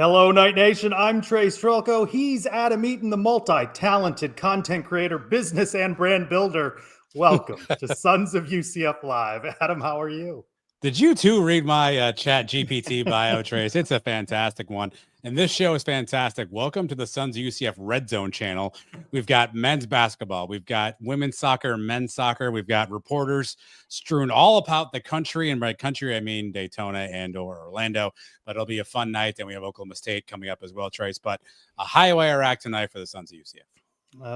Hello, Night Nation. I'm Trey Strelko. He's Adam Eaton, the multi-talented content creator, business and brand builder. Welcome to Sons of UCF Live. Adam, how are you? Did you too read my chat GPT bio, Trace? It's a fantastic one. And this show is fantastic. Welcome to the Sons of UCF Red Zone channel. We've got men's basketball. We've got women's soccer, men's soccer. We've got reporters strewn all about the country. And by country, I mean Daytona and or Orlando. But it'll be a fun night. And we have Oklahoma State coming up as well, Trace. But a high-wire act tonight for the Sons of UCF.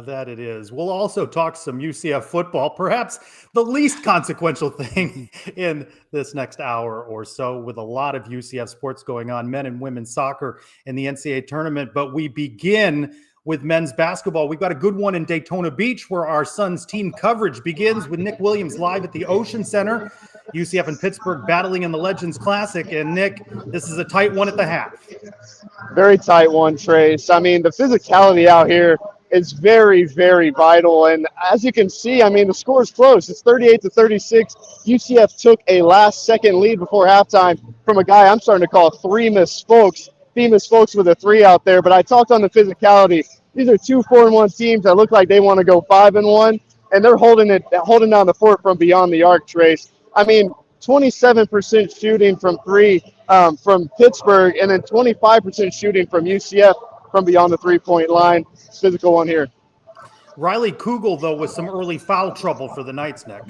That it is. We'll also talk some UCF football, perhaps the least consequential thing in this next hour or so, with a lot of UCF sports going on, men and women's soccer in the NCAA tournament. But we begin with men's basketball. We've got a good one in Daytona Beach where our Suns team coverage begins with Nick Williams live at the Ocean Center. UCF and Pittsburgh battling in the Legends Classic. And Nick, this is a tight one at the half. Very tight one, Trace. I mean, the physicality out here is very, very vital. And as you can see, I mean, the score is close. It's 38-36. UCF took a last-second lead before halftime from a guy I'm starting to call Famous Folks with a three out there. But I talked on the physicality. These are two 4-1 teams that look like they want to go 5-1, and they're holding down the fort from beyond the arc, Trace. I mean, 27% shooting from three from Pittsburgh, and then 25% shooting from UCF from beyond the three-point line. Physical one here. Riley Kugel, though, with some early foul trouble for the Knights, Nick.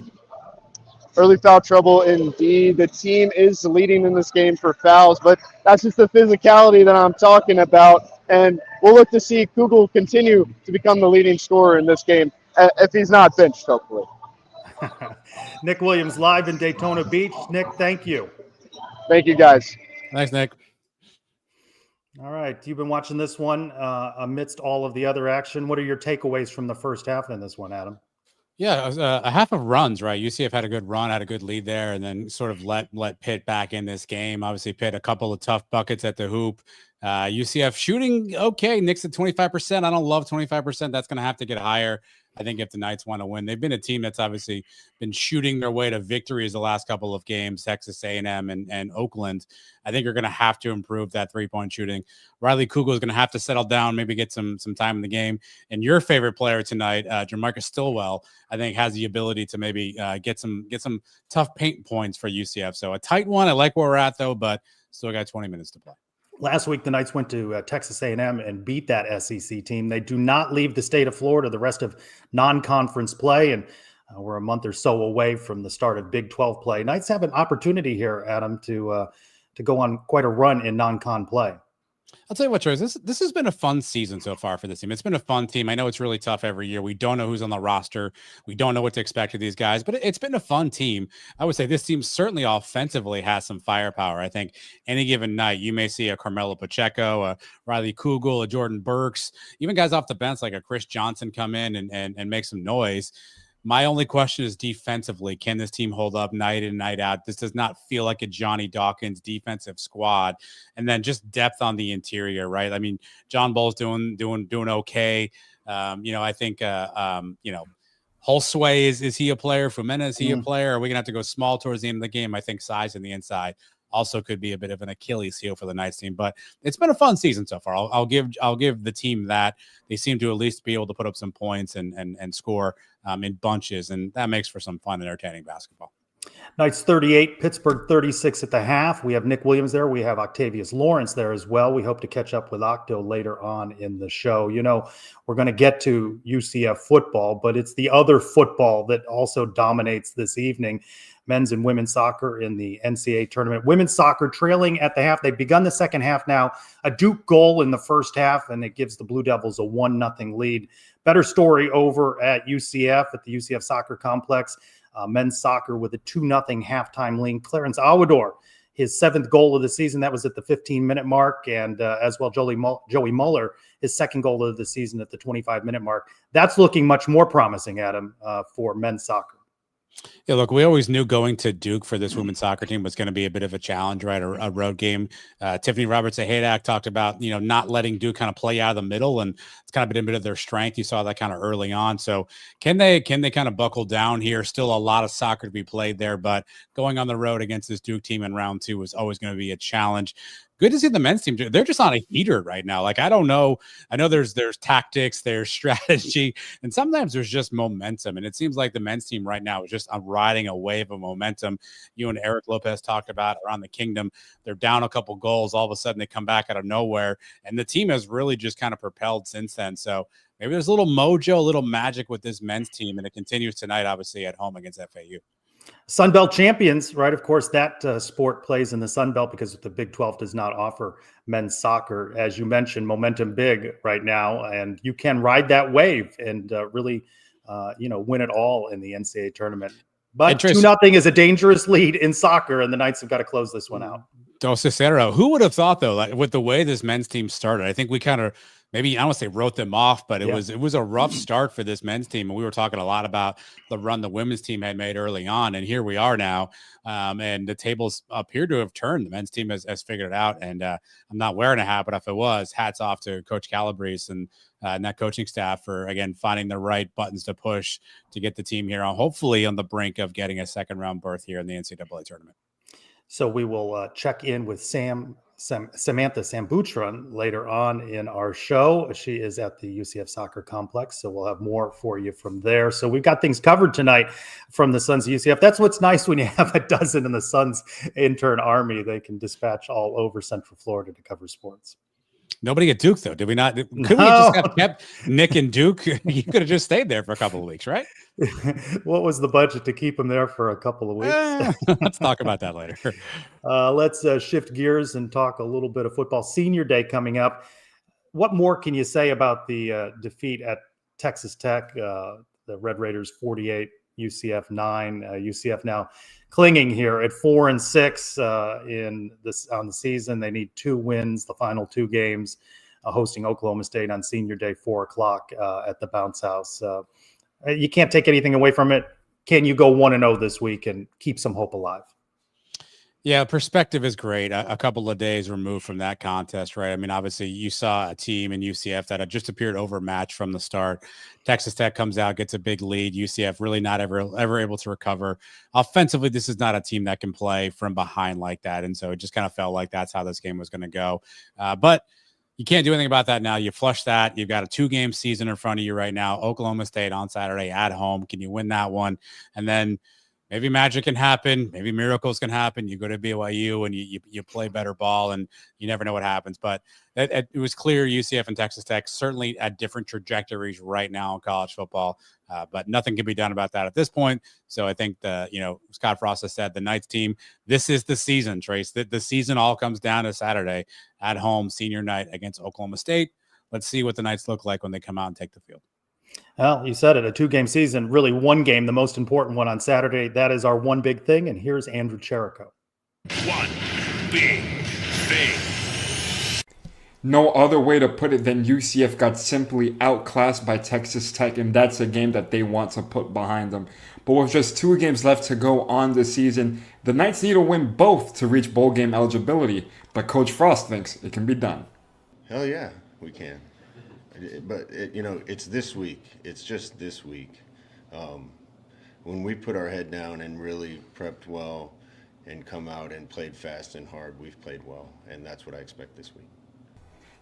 Early foul trouble indeed. The team is leading in this game for fouls, but that's just the physicality that I'm talking about. And we'll look to see Kugel continue to become the leading scorer in this game if he's not benched, hopefully. Nick Williams live in Daytona Beach. Nick, thank you. Thank you, guys. Thanks, Nick. All right. You've been watching this one amidst all of the other action. What are your takeaways from the first half in this one, Adam? Yeah, a half of runs, right? UCF had a good run, had a good lead there, and then sort of let Pitt back in this game. Obviously, Pitt a couple of tough buckets at the hoop. UCF shooting okay. Nick's at 25%. I don't love 25%. That's going to have to get higher. I think if the Knights want to win, they've been a team that's obviously been shooting their way to victories the last couple of games, Texas A&M and Oakland. I think you're going to have to improve that three-point shooting. Riley Kugel is going to have to settle down, maybe get some time in the game. And your favorite player tonight, Jamarcus Stillwell, I think has the ability to maybe get some tough paint points for UCF. So a tight one. I like where we're at, though, but still got 20 minutes to play. Last week, the Knights went to Texas A&M and beat that SEC team. They do not leave the state of Florida the rest of non-conference play, and we're a month or so away from the start of Big 12 play. Knights have an opportunity here, Adam, to go on quite a run in non-con play. I'll tell you what, Trace, this has been a fun season so far for this team. It's been a fun team. I know it's really tough every year. We don't know who's on the roster. We don't know what to expect of these guys, but it's been a fun team. I would say this team certainly offensively has some firepower. I think any given night, you may see a Carmelo Pacheco, a Riley Kugel, a Jordan Burks, even guys off the bench like a Chris Johnson come in and make some noise. My only question is defensively, can this team hold up night in, night out? This does not feel like a Johnny Dawkins defensive squad. And then just depth on the interior, right? I mean, John Bull's doing okay. I think, Holsway, is he a player? Fumena, is he a player? Are we going to have to go small towards the end of the game? I think size on the inside also could be a bit of an Achilles heel for the Knights team, but it's been a fun season so far. I'll give the team that. They seem to at least be able to put up some points and score in bunches, and that makes for some fun, entertaining basketball. Knights 38, Pittsburgh 36 at the half. We have Nick Williams there. We have Octavius Lawrence there as well. We hope to catch up with Octo later on in the show. You know, we're going to get to UCF football, but it's the other football that also dominates this evening. Men's and women's soccer in the NCAA tournament. Women's soccer trailing at the half. They've begun the second half now. A Duke goal in the first half, and it gives the Blue Devils a 1-0 lead. Better story over at UCF, at the UCF Soccer Complex. Men's soccer with a 2-0 halftime lead. Clarence Awador, his 7th goal of the season. That was at the 15-minute mark. And as well, Joey Muller, his 2nd goal of the season at the 25-minute mark. That's looking much more promising, Adam, for men's soccer. Yeah, look, we always knew going to Duke for this women's soccer team was going to be a bit of a challenge, right? A road game. Tiffany Roberts-Ahadak talked about, not letting Duke kind of play out of the middle, and it's kind of been a bit of their strength. You saw that kind of early on. So can they kind of buckle down here? Still a lot of soccer to be played there, but going on the road against this Duke team in round 2 was always going to be a challenge. good to see the men's team. They're just on a heater right now. Like, I don't know. I know there's tactics, there's strategy, and sometimes there's just momentum. And it seems like the men's team right now is just riding a wave of momentum. You and Eric Lopez talked about around the Kingdom. They're down a couple goals. All of a sudden they come back out of nowhere. And the team has really just kind of propelled since then. So maybe there's a little mojo, a little magic with this men's team. And it continues tonight, obviously, at home against FAU. Sun Belt champions, right? Of course, that sport plays in the Sun Belt because the Big 12 does not offer men's soccer. As you mentioned, momentum big right now, and you can ride that wave and really, win it all in the NCAA tournament. But 2-0 is a dangerous lead in soccer, and the Knights have got to close this one out. Dos Cicero. Who would have thought, though, like, with the way this men's team started? I think we kind of maybe, I don't want to say wrote them off, but it was a rough start for this men's team. And we were talking a lot about the run the women's team had made early on. And here we are now. And the tables appear to have turned. The men's team has figured it out. And I'm not wearing a hat, but if it was, hats off to Coach Calabrese and that coaching staff for, again, finding the right buttons to push to get the team here on, hopefully on the brink of getting a second round berth here in the NCAA tournament. So we will check in with Samantha Sambutran later on in our show. She is at the UCF Soccer Complex, so we'll have more for you from there. So we've got things covered tonight from the Sons of UCF. That's what's nice when you have a dozen in the Sons intern army. They can dispatch all over Central Florida to cover sports. Nobody at Duke, though. Did we not? Could we just have kept Nick and Duke? You could have just stayed there for a couple of weeks, right? What was the budget to keep them there for a couple of weeks? Let's talk about that later. Let's shift gears and talk a little bit of football. Senior Day coming up. What more can you say about the defeat at Texas Tech? The Red Raiders 48, UCF 9. UCF now clinging here at 4-6 on the season. They need 2 wins, the final 2 games, hosting Oklahoma State on Senior Day, 4:00 at the Bounce House. You can't take anything away from it. Can you go 1-0 this week and keep some hope alive? Yeah, perspective is great. A couple of days removed from that contest, right? I mean, obviously, you saw a team in UCF that had just appeared overmatched from the start. Texas Tech comes out, gets a big lead. UCF really not ever able to recover. Offensively, this is not a team that can play from behind like that. And so it just kind of felt like that's how this game was going to go. But you can't do anything about that now. You flush that. You've got a 2-game season in front of you right now. Oklahoma State on Saturday at home. Can you win that one? And then maybe magic can happen. Maybe miracles can happen. You go to BYU and you play better ball, and you never know what happens. But it was clear UCF and Texas Tech certainly at different trajectories right now in college football. But nothing can be done about that at this point. So I think Scott Frost has said the Knights team, this is the season, Trace. The season all comes down to Saturday at home, senior night against Oklahoma State. Let's see what the Knights look like when they come out and take the field. Well, you said it, a 2-game season, really one game, the most important one on Saturday. That is our one big thing. And here's Andrew Cherico. One big thing. No other way to put it than UCF got simply outclassed by Texas Tech, and that's a game that they want to put behind them. But with just 2 games left to go on the season, the Knights need to win both to reach bowl game eligibility. But Coach Frost thinks it can be done. Hell yeah, we can. But, it's this week. It's just this week. When we put our head down and really prepped well and come out and played fast and hard, we've played well. And that's what I expect this week.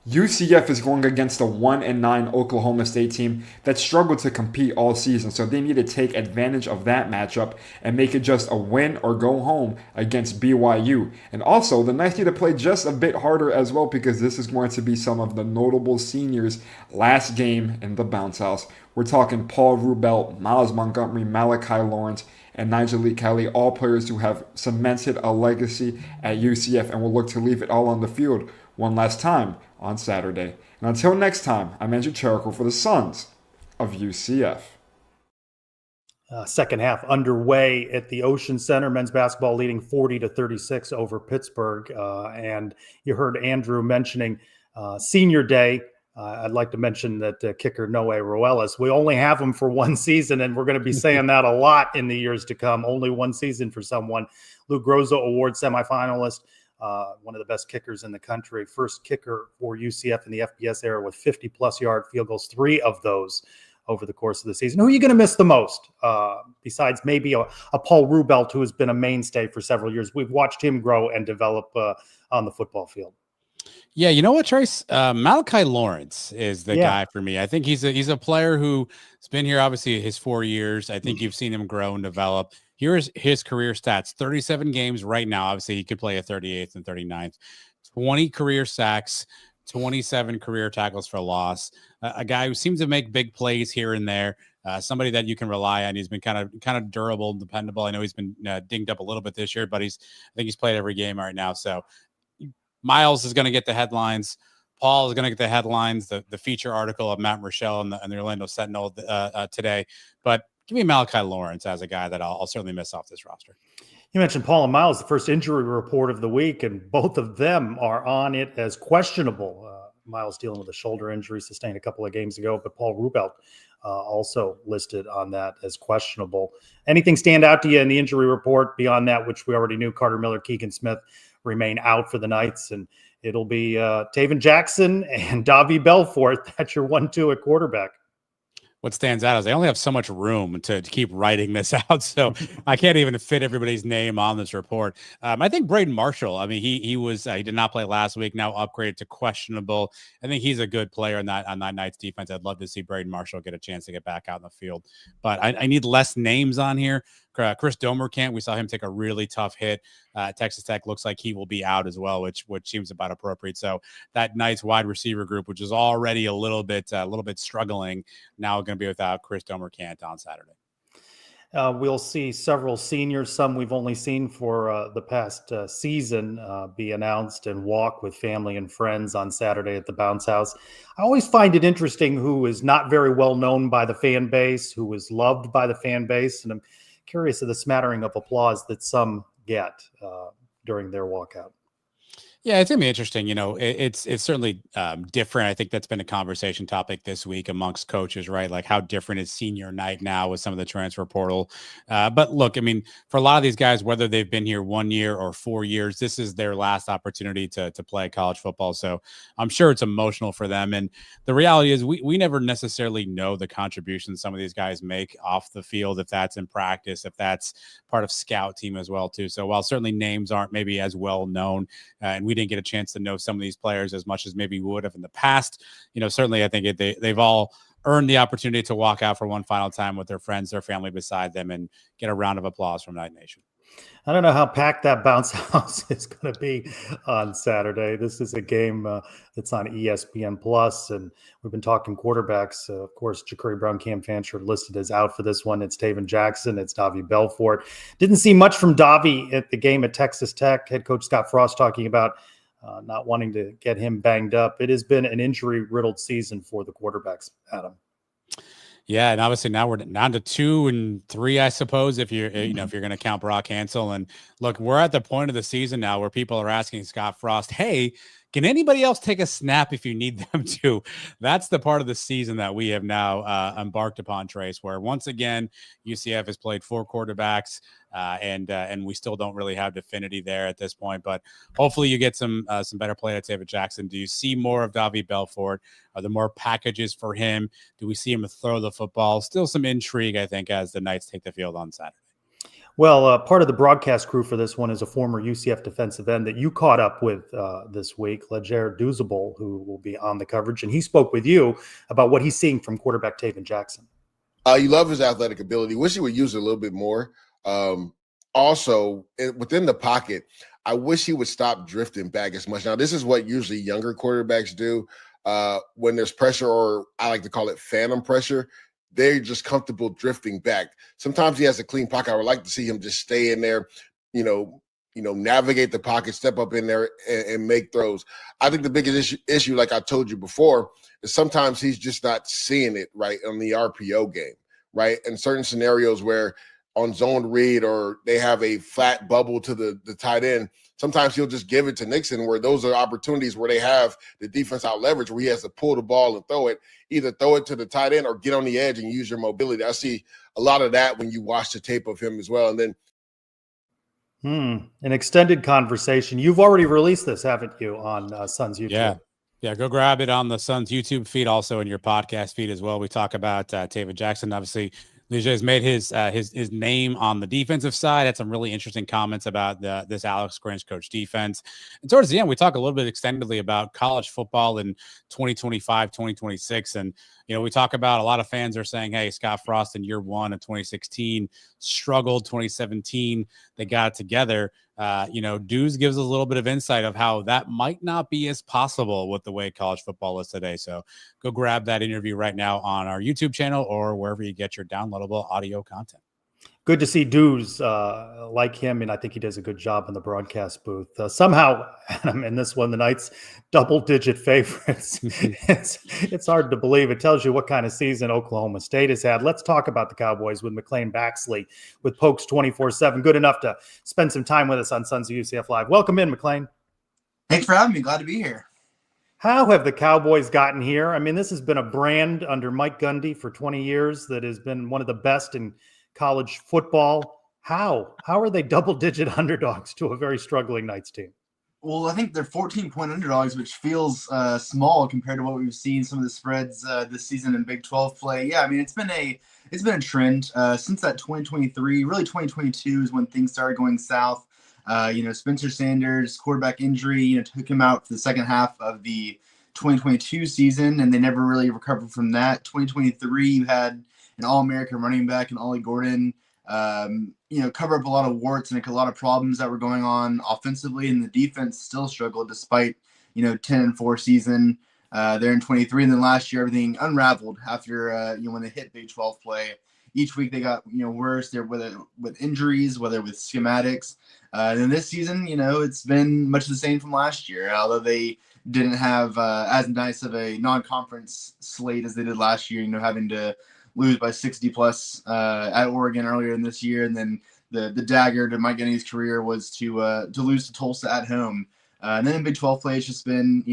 UCF is going against a 1-9 Oklahoma State team that struggled to compete all season, so they need to take advantage of that matchup and make it just a win or go home against BYU. And also, the Knights need to play just a bit harder as well, because this is going to be some of the notable seniors' last game in the Bounce House. We're talking Paul Rubel, Miles Montgomery, Malachi Lawrence, and Nigel Lee Kelly, all players who have cemented a legacy at UCF and will look to leave it all on the field one last time on Saturday. And until next time, I'm Andrew Cherico for the Sons of UCF. Second half underway at the Ocean Center. Men's basketball leading 40-36 over Pittsburgh. And you heard Andrew mentioning Senior Day. I'd like to mention that kicker Noe Roelis, we only have him for one season, and we're going to be saying that a lot in the years to come. Only one season for someone. Lou Groza Award semifinalist. One of the best kickers in the country, first kicker for UCF in the FBS era with 50-plus yard field goals, 3 of those over the course of the season. Who are you going to miss the most, besides maybe a Paul Rubelt, who has been a mainstay for several years? We've watched him grow and develop on the football field. Yeah, you know what, Trace? Malachi Lawrence is the Yeah. guy for me. I think he's a player who's been here obviously his 4 years. I think you've seen him grow and develop. Here's his career stats: 37 games right now. Obviously, he could play a 38th and 39th. 20 career sacks, 27 career tackles for loss. A guy who seems to make big plays here and there. Somebody that you can rely on. He's been kind of durable and dependable. I know he's been dinged up a little bit this year, but I think he's played every game right now. So Miles is going to get the headlines. Paul is going to get the headlines, the feature article of Matt Rochelle and the Orlando Sentinel today. But give me Malachi Lawrence as a guy that I'll certainly miss off this roster. You mentioned Paul and Miles, the first injury report of the week, and both of them are on it as questionable. Miles dealing with a shoulder injury sustained a couple of games ago, but Paul Rubelt also listed on that as questionable. Anything stand out to you in the injury report beyond that, which we already knew? Carter Miller, Keegan Smith remain out for the Knights, and it'll be Taven Jackson and Davi Belfort. That's your 1-2 at quarterback. What stands out is they only have so much room to keep writing this out, so I can't even fit everybody's name on this report. I think Braden Marshall. I mean, he did not play last week. Now upgraded to questionable. I think he's a good player on that Knights defense. I'd love to see Braden Marshall get a chance to get back out in the field, but I need less names on here. Chris Domerkamp, we saw him take a really tough hit. Texas Tech looks like he will be out as well, which seems about appropriate. So that Knights wide receiver group, which is already a little bit struggling, now going to be without Chris Domerkamp on Saturday. We'll see several seniors, some we've only seen for the past season, be announced and walk with family and friends on Saturday at the Bounce House. I always find it interesting who is not very well known by the fan base, who is loved by the fan base, and I'm curious of the smattering of applause that some get during their walkout. Yeah, it's gonna be interesting. It's certainly different. I think that's been a conversation topic this week amongst coaches, right? Like, how different is senior night now with some of the transfer portal? But look, I mean, for a lot of these guys, whether they've been here 1 year or 4 years, this is their last opportunity to play college football. So I'm sure it's emotional for them. And the reality is, we never necessarily know the contributions some of these guys make off the field, if that's in practice, if that's part of scout team as well too. So while certainly names aren't maybe as well known, and we didn't get a chance to know some of these players as much as maybe we would have in the past, certainly I think they've all earned the opportunity to walk out for one final time with their friends, their family beside them, and get a round of applause from Night Nation. I don't know how packed that Bounce House is going to be on Saturday. This is a game that's on ESPN Plus, and we've been talking quarterbacks. Of course, Ja'Cory Brown, Cam Fancher listed as out for this one. It's Taven Jackson. It's Davi Belfort. Didn't see much from Davi at the game at Texas Tech. Head coach Scott Frost talking about not wanting to get him banged up. It has been an injury-riddled season for the quarterbacks, Adam. Yeah, and obviously now we're down to 2 and 3, I suppose, if you're if you're going to count Brock Hansel. And look, we're at the point of the season now where people are asking Scott Frost, hey, can anybody else take a snap if you need them to? That's the part of the season that we have now embarked upon, Trace, where once again, UCF has played 4 quarterbacks, and we still don't really have definitivity there at this point. But hopefully you get some better play at Taven Jackson. Do you see more of Davi Belfort? Are there more packages for him? Do we see him throw the football? Still some intrigue, I think, as the Knights take the field on Saturday. Well, part of the broadcast crew for this one is a former UCF defensive end that you caught up with this week, Leger Duzable, who will be on the coverage. And he spoke with you about what he's seeing from quarterback Taven Jackson. You love his athletic ability. Wish he would use it a little bit more. Also, within the pocket, I wish he would stop drifting back as much. Now, this is what usually younger quarterbacks do when there's pressure, or I like to call it phantom pressure. They're just comfortable drifting back. Sometimes he has a clean pocket. I would like to see him just stay in there, navigate the pocket, step up in there and make throws. I think the biggest issue, like I told you before, is sometimes he's just not seeing it right on the RPO game, right? In certain scenarios where on zone read or they have a flat bubble to the tight end, sometimes he'll just give it to Nixon, where those are opportunities where they have the defense out leverage, where he has to pull the ball and throw it, either throw it to the tight end or get on the edge and use your mobility. I see a lot of that when you watch the tape of him as well. And then an extended conversation. You've already released this, haven't you, on Sons YouTube? Yeah, go grab it on the Suns YouTube feed, also in your podcast feed as well. We talk about Taven Jackson. Obviously, Leger's made his name on the defensive side. Had some really interesting comments about this Alex Grinch coach defense. And towards the end, we talk a little bit extendedly about college football in 2025, 2026. And, we talk about a lot of fans are saying, hey, Scott Frost in year one of 2016 struggled. 2017, they got it together. Dews gives us a little bit of insight of how that might not be as possible with the way college football is today. So go grab that interview right now on our YouTube channel or wherever you get your downloadable audio content. Good to see Dews like him, and I think he does a good job in the broadcast booth. Somehow, Adam, in this one, the Knights double-digit favorites. It's hard to believe. It tells you what kind of season Oklahoma State has had. Let's talk about the Cowboys with McLean Baxley with Pokes 24/7. Good enough to spend some time with us on Sons of UCF Live. Welcome in, McLean. Thanks for having me. Glad to be here. How have the Cowboys gotten here? I mean, this has been a brand under Mike Gundy for 20 years that has been one of the best in college football. How are they double-digit underdogs to a very struggling Knights team? Well, I think they're 14-point underdogs, which feels small compared to what we've seen some of the spreads this season in Big 12 play. Yeah, I mean, it's been a trend since that 2023. Really, 2022 is when things started going south. Spencer Sanders quarterback injury, took him out for the second half of the 2022 season, and they never really recovered from that. 2023, you had an All-American running back and Ollie Gordon, cover up a lot of warts and a lot of problems that were going on offensively, and the defense still struggled despite, 10-4 season there in 23. And then last year, everything unraveled after, when they hit Big 12 play. Each week they got, worse there, whether with injuries, whether with schematics. And then this season, it's been much the same from last year, although they didn't have as nice of a non-conference slate as they did last year, having to lose by 60 plus at Oregon earlier in this year. And then the dagger to Mike Gundy's career was to lose to Tulsa at home. And then in Big 12 play, it's just been,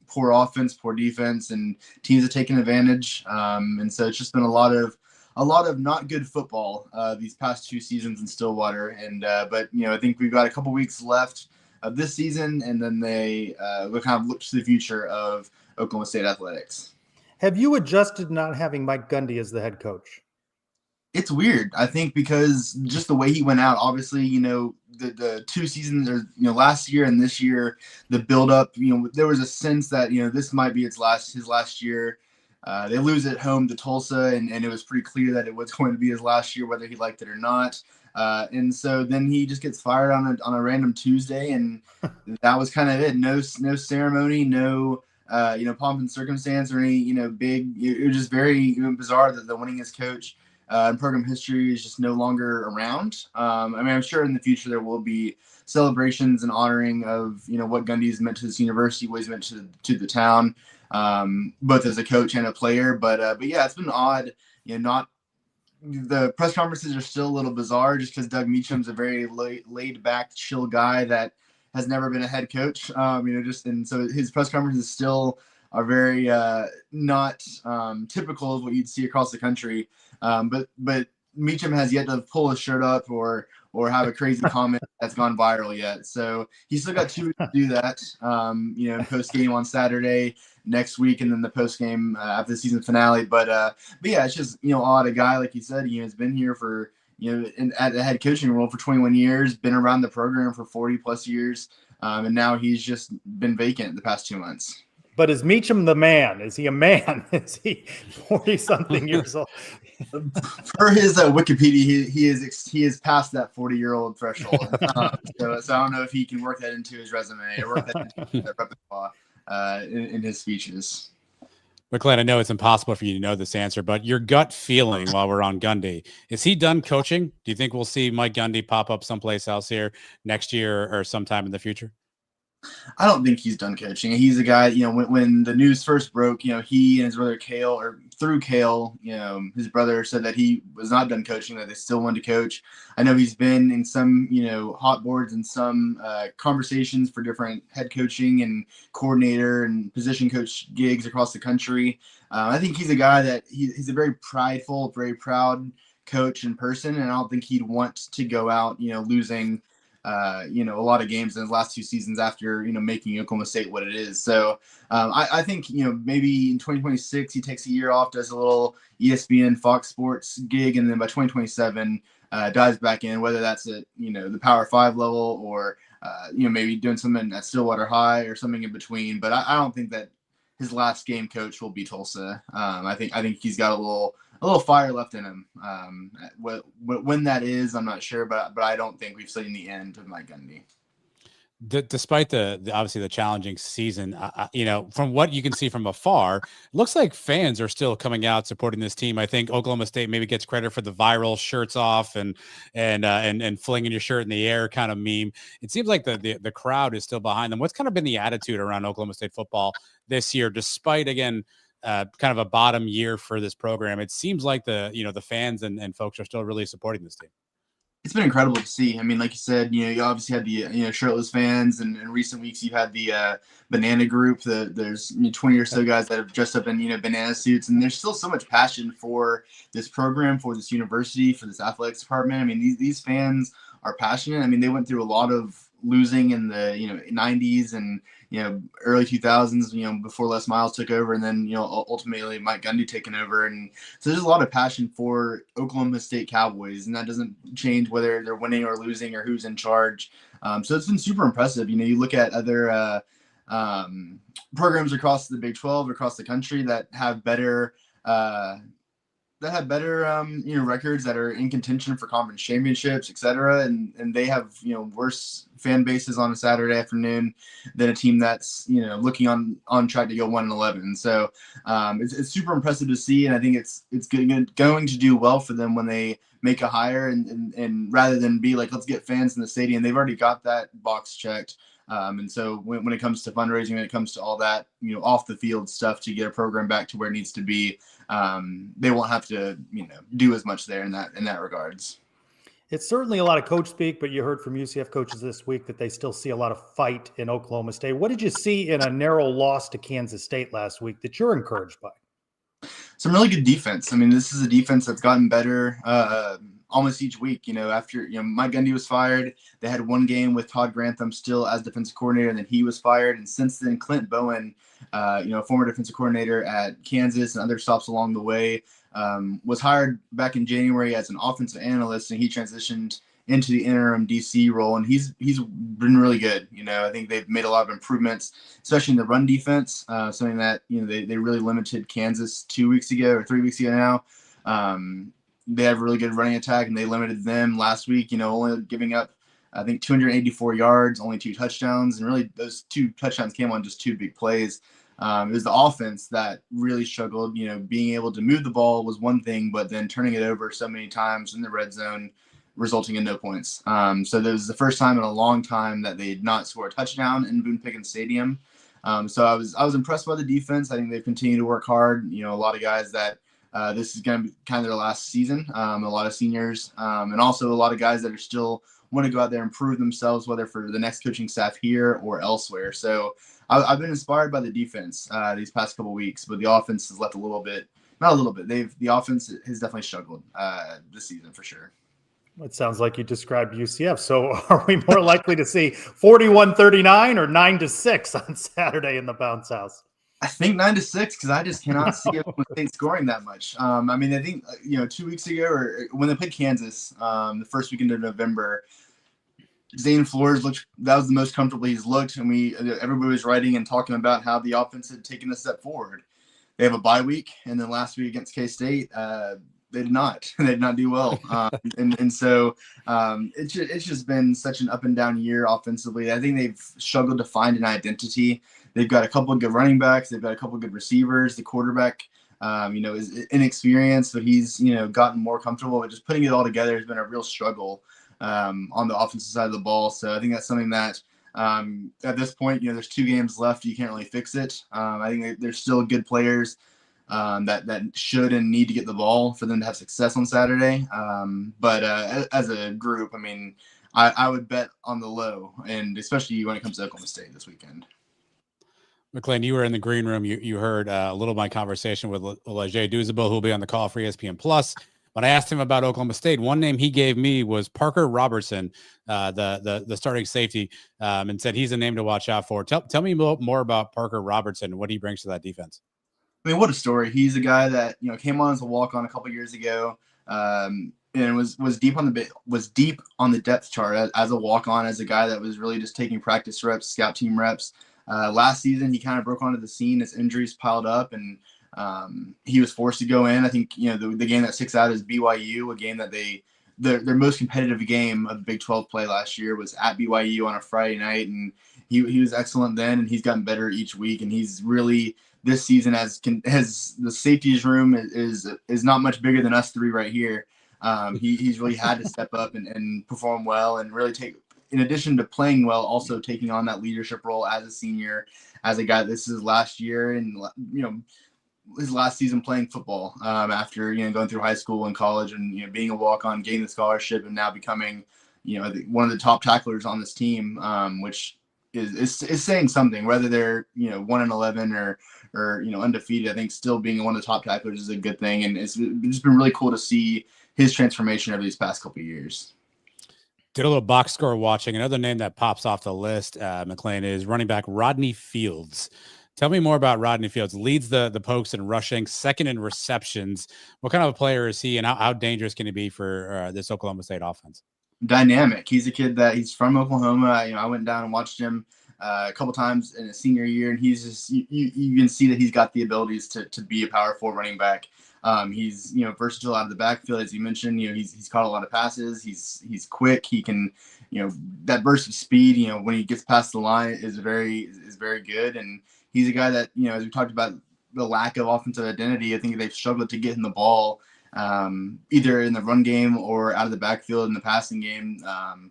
poor offense, poor defense, and teams have taken advantage. And so it's just been a lot of not good football these past two seasons in Stillwater. And but I think we've got a couple weeks left of this season, and then they will kind of look to the future of Oklahoma State athletics. Have you adjusted not having Mike Gundy as the head coach? It's weird, I think, because just the way he went out, obviously, the two seasons, or, last year and this year, the buildup, there was a sense that, this might be his last year. They lose at home to Tulsa, and it was pretty clear that it was going to be his last year, whether he liked it or not. And so then he just gets fired on a random Tuesday, and that was kind of it. No ceremony, no pomp and circumstance or any, big. It was just very bizarre that the winningest coach in program history is just no longer around. I'm sure in the future there will be celebrations and honoring of, what Gundy's meant to this university, what he's meant to the town, both as a coach and a player. But yeah, it's been odd. Not the press conferences are still a little bizarre just because Doug Meacham's a very laid back, chill guy that has never been a head coach, and so his press conferences still are very not typical of what you'd see across the country. But Meacham has yet to pull his shirt up or have a crazy comment that's gone viral yet. So he's still got 2 weeks to do that, post game on Saturday next week, and then the post game after the season finale. But yeah, it's just, odd. A guy, like you said, has been here for, at the head coaching role for 21 years, been around the program for 40 plus years. And now he's just been vacant the past 2 months. But is Meacham the man? Is he a man? Is he 40-something years old? Per his Wikipedia, he is past that 40-year-old threshold. So I don't know if he can work that into his resume or work that into the repertoire in his speeches. McLean, I know it's impossible for you to know this answer, but your gut feeling while we're on Gundy, is he done coaching? Do you think we'll see Mike Gundy pop up someplace else here next year or sometime in the future? I don't think he's done coaching. He's a guy, when the news first broke, he and his brother Cale, or through Cale, his brother said that he was not done coaching, that they still wanted to coach. I know he's been in some, hot boards and some conversations for different head coaching and coordinator and position coach gigs across the country. I think he's a guy that he's a very prideful, very proud coach in person, and I don't think he'd want to go out, losing a lot of games in the last 2 seasons after, making Oklahoma State what it is. So I think, maybe in 2026, he takes a year off, does a little ESPN Fox Sports gig, and then by 2027, dives back in, whether that's at, the Power 5 level or, maybe doing something at Stillwater High or something in between. But I don't think that his last game coach will be Tulsa. I think he's got a little fire left in him. When that is, I'm not sure, but I don't think we've seen the end of Mike Gundy. Despite the obviously the challenging season, from what you can see from afar, it looks like fans are still coming out supporting this team. I think Oklahoma State maybe gets credit for the viral shirts off and flinging your shirt in the air kind of meme. It seems like the crowd is still behind them. What's kind of been the attitude around Oklahoma State football this year, despite again kind of a bottom year for this program? It seems like the fans and folks are still really supporting this team. It's been incredible to see. I mean, like you said, you obviously had the shirtless fans, and in recent weeks you've had the banana group. There's 20 or so guys that have dressed up in banana suits, and there's still so much passion for this program, for this university, for this athletics department. I mean, these fans are passionate. I mean, they went through a lot of losing in the 90s and early 2000s, before Les Miles took over, and then ultimately Mike Gundy taking over, and so there's a lot of passion for Oklahoma State Cowboys, and that doesn't change whether they're winning or losing or who's in charge. So it's been super impressive. You look at other programs across the Big 12, across the country that have better records, that are in contention for conference championships, et cetera. And they have, worse fan bases on a Saturday afternoon than a team that's, looking on track to go 1-11. So it's super impressive to see. And I think it's going to do well for them when they make a hire and rather than be like, let's get fans in the stadium, they've already got that box checked. And so when it comes to fundraising, when it comes to all that, off the field stuff to get a program back to where it needs to be, they won't have to, do as much there in that regards. It's certainly a lot of coach speak, but you heard from UCF coaches this week that they still see a lot of fight in Oklahoma State. What did you see in a narrow loss to Kansas State last week that you're encouraged by? Some really good defense. I mean, this is a defense that's gotten better almost each week. After Mike Gundy was fired, they had one game with Todd Grantham still as defensive coordinator, and then he was fired. And since then, Clint Bowen, former defensive coordinator at Kansas and other stops along the way, was hired back in January as an offensive analyst, and he transitioned into the interim DC role, and he's been really good. I think they've made a lot of improvements, especially in the run defense, something that they really limited Kansas 2 weeks ago or 3 weeks ago now. They have a really good running attack, and they limited them last week, only giving up, I think, 284 yards, only 2 touchdowns, and really those 2 touchdowns came on just 2 big plays. It was the offense that really struggled. Being able to move the ball was one thing, but then turning it over so many times in the red zone, resulting in no points. So that was the first time in a long time that they did not score a touchdown in Boone Pickens Stadium. So I was impressed by the defense. I think they've continued to work hard. A lot of guys that this is going to be kind of their last season. A lot of seniors, and also a lot of guys that are still want to go out there and prove themselves, whether for the next coaching staff here or elsewhere. So I've been inspired by the defense these past couple of weeks, but the offense has left a little bit. Not a little bit. The offense has definitely struggled this season for sure. It sounds like you described UCF. So are we more likely to see 41-39 or 9-6 on Saturday in the Bounce House? I think 9-6, because I just cannot see Oklahoma State scoring that much. I think 2 weeks ago, or when they played Kansas, the first weekend of November, Zane Flores that was the most comfortable he's looked, and everybody was writing and talking about how the offense had taken a step forward. They have a bye week, and then last week against K-State, they did not. They did not do well, and so it's just been such an up and down year offensively. I think they've struggled to find an identity. They've got a couple of good running backs. They've got a couple of good receivers. The quarterback, is inexperienced, but he's gotten more comfortable. But just putting it all together has been a real struggle on the offensive side of the ball. So I think that's something that at this point, there's 2 games left. You can't really fix it. I think there's still good players that should and need to get the ball for them to have success on Saturday. But as a group, I would bet on the low, and especially when it comes to Oklahoma State this weekend. McLean, you were in the green room. You heard a little of my conversation with Leger Douzable, who will be on the call for ESPN Plus When I asked him about Oklahoma State, one name he gave me was Parker Robertson, the starting safety, and said he's a name to watch out for. Tell me more about Parker Robertson and what he brings to that defense. I mean, what a story. He's a guy that, came on as a walk-on a couple years ago, and was deep on the depth chart as a walk-on, as a guy that was really just taking practice reps, scout team reps. Last season, he kind of broke onto the scene as injuries piled up, and he was forced to go in. I think the game that sticks out is BYU, a game that their most competitive game of Big 12 play last year was at BYU on a Friday night, and he was excellent then, and he's gotten better each week, and he's really this season has the safeties room is not much bigger than us three right here. He's really had to step up and perform well, and really take, in addition to playing well, also taking on that leadership role as a senior, as a guy. This is last year, and his last season playing football after going through high school and college, and being a walk-on, getting the scholarship, and now becoming one of the top tacklers on this team, which is saying something. Whether they're 1-11 or undefeated, I think still being one of the top tacklers is a good thing, and it's just been really cool to see his transformation over these past couple of years. Did a little box score watching. Another name that pops off the list, McLean, is running back Rodney Fields. Tell me more about Rodney Fields. Leads the Pokes in rushing, second in receptions. What kind of a player is he, and how dangerous can he be for this Oklahoma State offense? Dynamic. He's a kid he's from Oklahoma. I went down and watched him a couple times in his senior year, and he's just you can see that he's got the abilities to be a powerful running back. He's versatile out of the backfield, as you mentioned. He's caught a lot of passes. He's quick. He can that burst of speed. When he gets past the line is very good. And he's a guy that as we talked about the lack of offensive identity, I think they've struggled to get him the ball either in the run game or out of the backfield in the passing game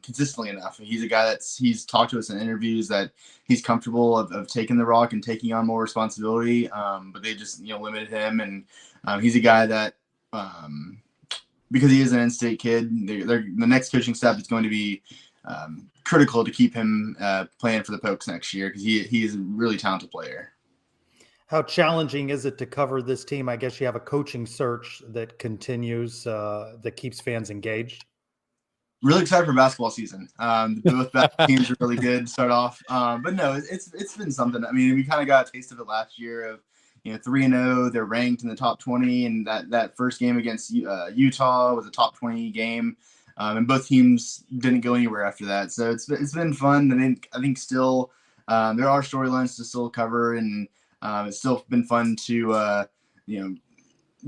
consistently enough. He's a guy he's talked to us in interviews that he's comfortable of taking the rock and taking on more responsibility, but they just limited him. And he's a guy that because he is an in-state kid, the next coaching staff is going to be critical to keep him playing for the Pokes next year, because he is a really talented player. How challenging is it to cover this team? I guess you have a coaching search that continues, that keeps fans engaged. Really excited for basketball season. Both teams are really good to start off. But no, it's been something. I mean, we kind of got a taste of it last year of 3-0. They're ranked in the top 20, and that first game against Utah was a top 20 game. And both teams didn't go anywhere after that. So it's been fun. I think still there are storylines to still cover, and it's still been fun to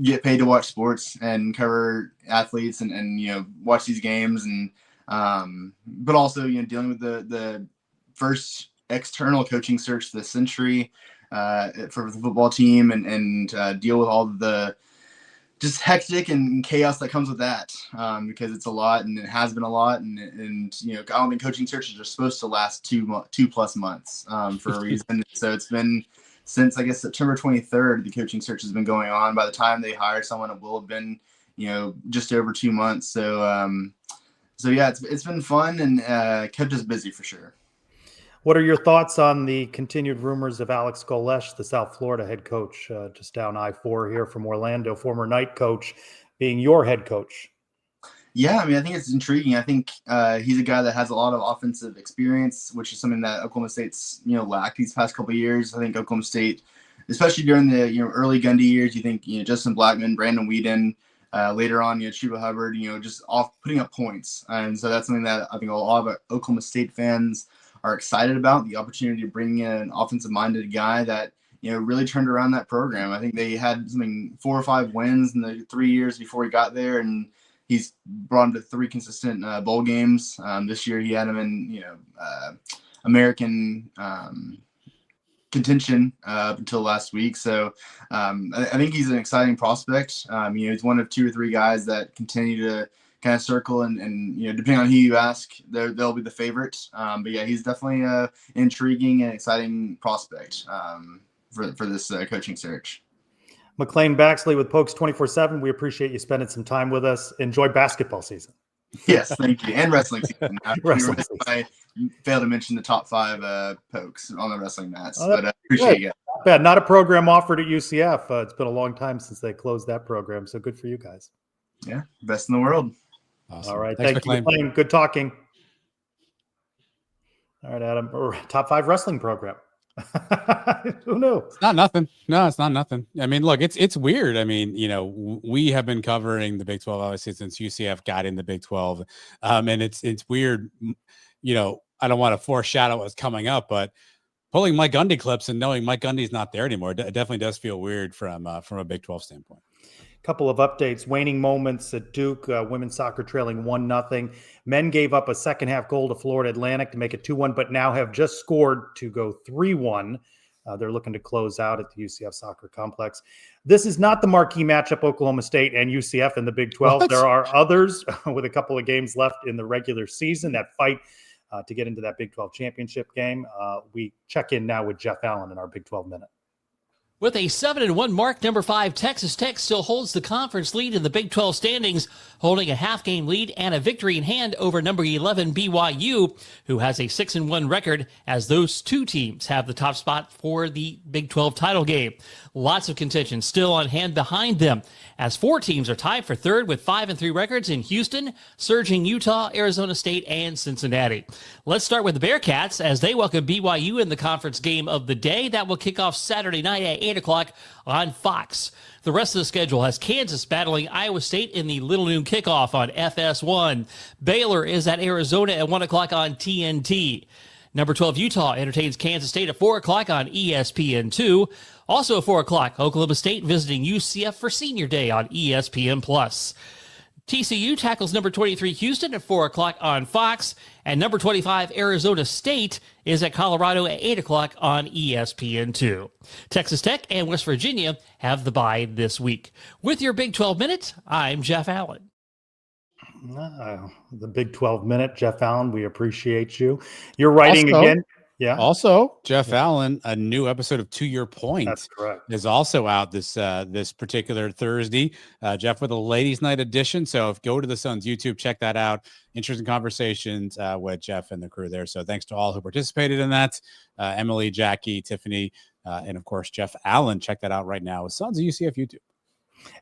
get paid to watch sports and cover athletes and watch these games, and but also dealing with the first external coaching search this century for the football team, and deal with all of the just hectic and chaos that comes with that, because it's a lot, and it has been a lot, and I don't think coaching searches are supposed to last 2+ months for a reason. So it's been since, I guess, September 23rd, the coaching search has been going on. By the time they hire someone, it will have been, just over 2 months. So yeah, it's been fun and kept us busy for sure. What are your thoughts on the continued rumors of Alex Golesh, the South Florida head coach, just down I-4 here from Orlando, former Knight coach, being your head coach? Yeah, I mean, I think it's intriguing. I think he's a guy that has a lot of offensive experience, which is something that Oklahoma State's lacked these past couple of years. I think Oklahoma State, especially during the early Gundy years, you think Justin Blackman, Brandon Whedon, later on Chuba Hubbard, just off putting up points, and so that's something that I think a lot of Oklahoma State fans are excited about, the opportunity to bring in an offensive-minded guy that really turned around that program. I think they had 4 or 5 wins in the 3 years before he got there, and he's brought him to 3 consistent bowl games. This year he had him in American contention up until last week. So I think he's an exciting prospect. He's one of 2 or 3 guys that continue to kind of circle, and depending on who you ask, they'll be the favorite. But yeah, he's definitely an intriguing and exciting prospect for this coaching search. McLean Baxley with Pokes 24/7. We appreciate you spending some time with us. Enjoy basketball season. Yes, thank you. And wrestling season. I failed to mention the top 5 Pokes on the wrestling mats, but appreciate it. Not bad. Not a program offered at UCF. It's been a long time since they closed that program, so good for you guys. Yeah, best in the world. Awesome. All right. Thanks Thank for you for playing. Good talking. All right, Adam. Top 5 wrestling program. Who knew? It's not nothing. No, it's not nothing. I mean, look, it's weird. I mean, we have been covering the Big 12 obviously since UCF got in the Big 12, and it's weird. I don't want to foreshadow what's coming up, but pulling Mike Gundy clips and knowing Mike Gundy's not there anymore, it definitely does feel weird from a Big 12 standpoint. Couple of updates. Waning moments at Duke. Women's soccer trailing 1-0. Men gave up a second half goal to Florida Atlantic to make it 2-1, but now have just scored to go 3-1. They're looking to close out at the UCF soccer complex. This is not the marquee matchup, Oklahoma State and UCF in the Big 12. What? There are others with a couple of games left in the regular season that fight to get into that Big 12 championship game. We check in now with Jeff Allen in our Big 12 Minute. With a 7-1 mark, number 5 Texas Tech still holds the conference lead in the Big 12 standings, holding a half-game lead and a victory in hand over number 11 BYU, who has a 6-1 record, as those two teams have the top spot for the Big 12 title game. Lots of contention still on hand behind them, as 4 teams are tied for third with 5-3 records in Houston, surging Utah, Arizona State, and Cincinnati. Let's start with the Bearcats as they welcome BYU in the conference game of the day. That will kick off Saturday night at 8 o'clock on Fox. The rest of the schedule has Kansas battling Iowa State in the Little Noon kickoff on FS1. Baylor is at Arizona at 1 o'clock on TNT. Number 12 Utah entertains Kansas State at 4 o'clock on ESPN2. Also at 4 o'clock, Oklahoma State visiting UCF for Senior Day on ESPN+. TCU tackles number 23 Houston at 4 o'clock on Fox, and number 25 Arizona State is at Colorado at 8 o'clock on ESPN2. Texas Tech and West Virginia have the bye this week. With your Big 12 Minute, I'm Jeff Allen. The Big 12 Minute, Jeff Allen, we appreciate you. You're writing Also, again. Yeah. Also, Jeff Allen, a new episode of To Your Point That's correct. is also out this particular Thursday. Jeff with a ladies' night edition. So if go to the Sons YouTube, check that out. Interesting conversations with Jeff and the crew there. So thanks to all who participated in that. Emily, Jackie, Tiffany, and of course, Jeff Allen. Check that out right now with Sons of UCF YouTube.